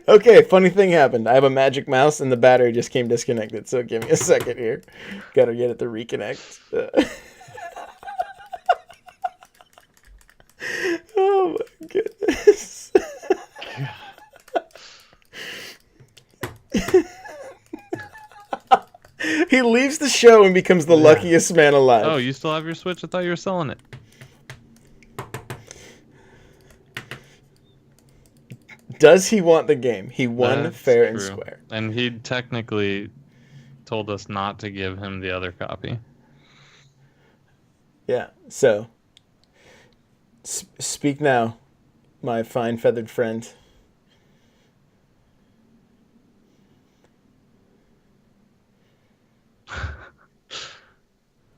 [SPEAKER 1] Okay, funny thing happened. I have a magic mouse and the battery just came disconnected. So give me a second here. Gotta get it to reconnect. Oh my goodness. He leaves the show and becomes the luckiest man alive.
[SPEAKER 2] Oh, you still have your Switch? I thought you were selling it.
[SPEAKER 1] Does he want the game? He won fair and square.
[SPEAKER 2] And he technically told us not to give him the other copy.
[SPEAKER 1] Yeah, so speak now, my fine feathered friend.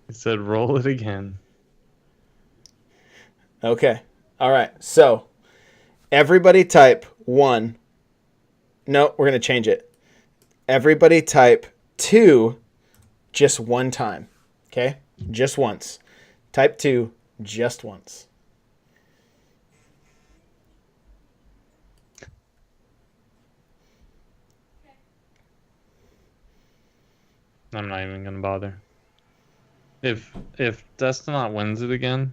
[SPEAKER 2] He said roll it again.
[SPEAKER 1] Okay. All right. So everybody type 1. No, we're going to change it. Everybody type 2 just one time. Okay? Just once. Type 2 just once.
[SPEAKER 2] I'm not even going to bother. If Destinat wins it again,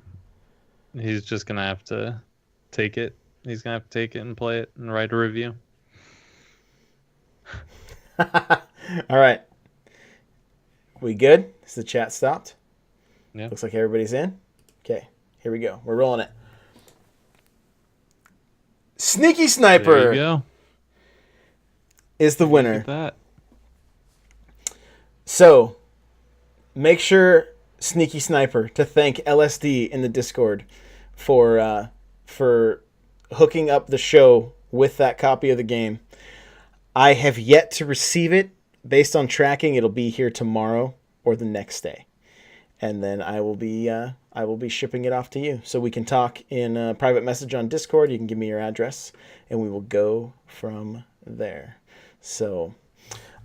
[SPEAKER 2] he's just going to have to take it. He's going to have to take it and play it and write a review.
[SPEAKER 1] All right. We good? Is the chat stopped?
[SPEAKER 2] Yeah.
[SPEAKER 1] Looks like everybody's in. Okay, here we go. We're rolling it. Sneaky Sniper
[SPEAKER 2] There you go.
[SPEAKER 1] is the winner.
[SPEAKER 2] Look at that.
[SPEAKER 1] So, make sure, Sneaky Sniper, to thank LSD in the Discord for hooking up the show with that copy of the game. I have yet to receive it. Based on tracking, it'll be here tomorrow or the next day, and then I will be shipping it off to you. So we can talk in a private message on Discord. You can give me your address, and we will go from there. So,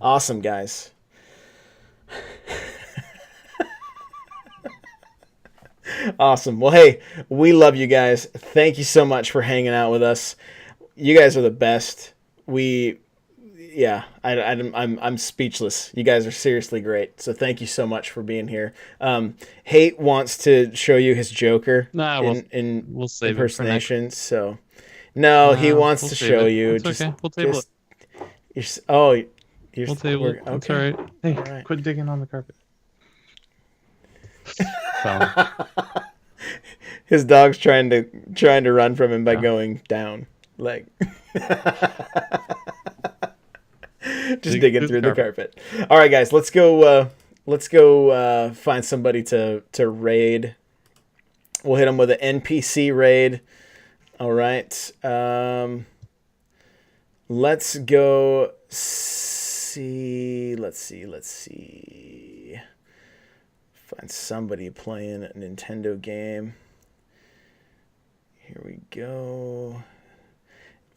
[SPEAKER 1] awesome, guys. Awesome. Well, hey, we love you guys. Thank you so much for hanging out with us. You guys are the best. I'm speechless. You guys are seriously great. So thank you so much for being here. Hate wants to show you his Joker
[SPEAKER 2] Nah,
[SPEAKER 1] in
[SPEAKER 2] we'll save it for next.
[SPEAKER 1] impersonation. So no, he wants
[SPEAKER 2] We'll
[SPEAKER 1] to
[SPEAKER 2] save
[SPEAKER 1] show
[SPEAKER 2] it.
[SPEAKER 1] you.
[SPEAKER 2] It's okay. We'll table it. We'll table it.
[SPEAKER 1] Okay.
[SPEAKER 2] It's all right. Hey,
[SPEAKER 1] All right.
[SPEAKER 2] quit digging on the carpet. So,
[SPEAKER 1] His dog's trying to run from him by going down, like just digging through the carpet. All right, guys, let's go. Find somebody to raid. We'll hit them with an NPC raid. All right. Let's go see. Let's see. Find somebody playing a Nintendo game. Here we go.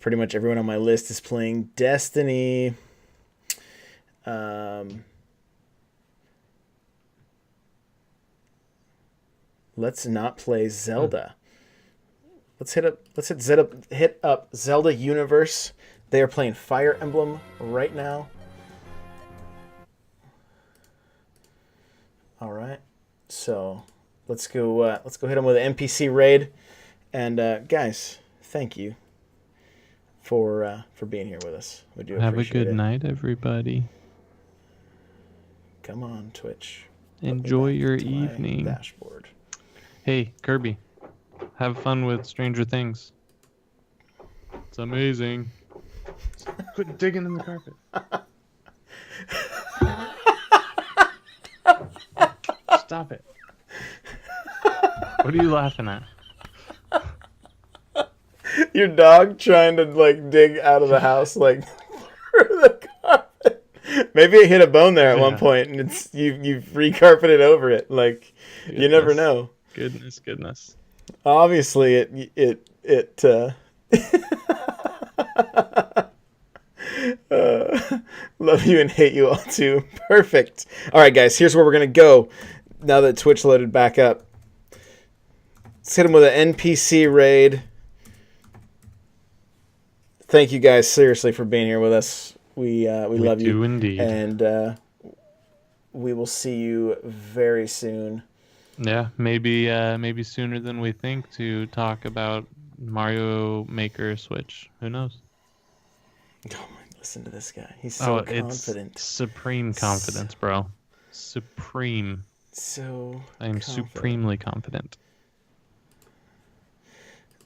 [SPEAKER 1] Pretty much everyone on my list is playing Destiny. Let's not play Zelda. Let's hit up Zelda Universe. They are playing Fire Emblem right now. All right. So let's go hit them with an NPC raid. And guys, thank you for being here with us. We do
[SPEAKER 2] have a
[SPEAKER 1] appreciate
[SPEAKER 2] good
[SPEAKER 1] it.
[SPEAKER 2] night, everybody.
[SPEAKER 1] Come on, Twitch.
[SPEAKER 2] Enjoy your
[SPEAKER 1] To my
[SPEAKER 2] evening.
[SPEAKER 1] dashboard.
[SPEAKER 2] Hey, Kirby, have fun with Stranger Things. It's amazing. Quit digging in the carpet. Stop it. What are you laughing at?
[SPEAKER 1] Your dog trying to like dig out of the house like through the carpet. Maybe it hit a bone there at one point, and it's you've recarpeted over it. Like you never know.
[SPEAKER 2] Goodness.
[SPEAKER 1] Obviously, it love you and hate you all too. Perfect. All right, guys. Here's where we're gonna go. Now that Twitch loaded back up, let's hit him with an NPC raid. Thank you guys seriously for being here with us. We love you.
[SPEAKER 2] We do indeed.
[SPEAKER 1] And we will see you very soon.
[SPEAKER 2] Yeah, maybe sooner than we think to talk about Mario Maker Switch. Who knows?
[SPEAKER 1] Oh my, listen to this guy. He's so confident.
[SPEAKER 2] It's supreme confidence, bro. Supreme.
[SPEAKER 1] So
[SPEAKER 2] I am supremely confident.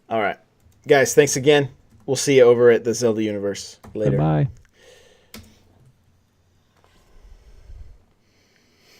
[SPEAKER 1] All right. Guys, thanks again. We'll see you over at the Zelda Universe later.
[SPEAKER 2] Bye.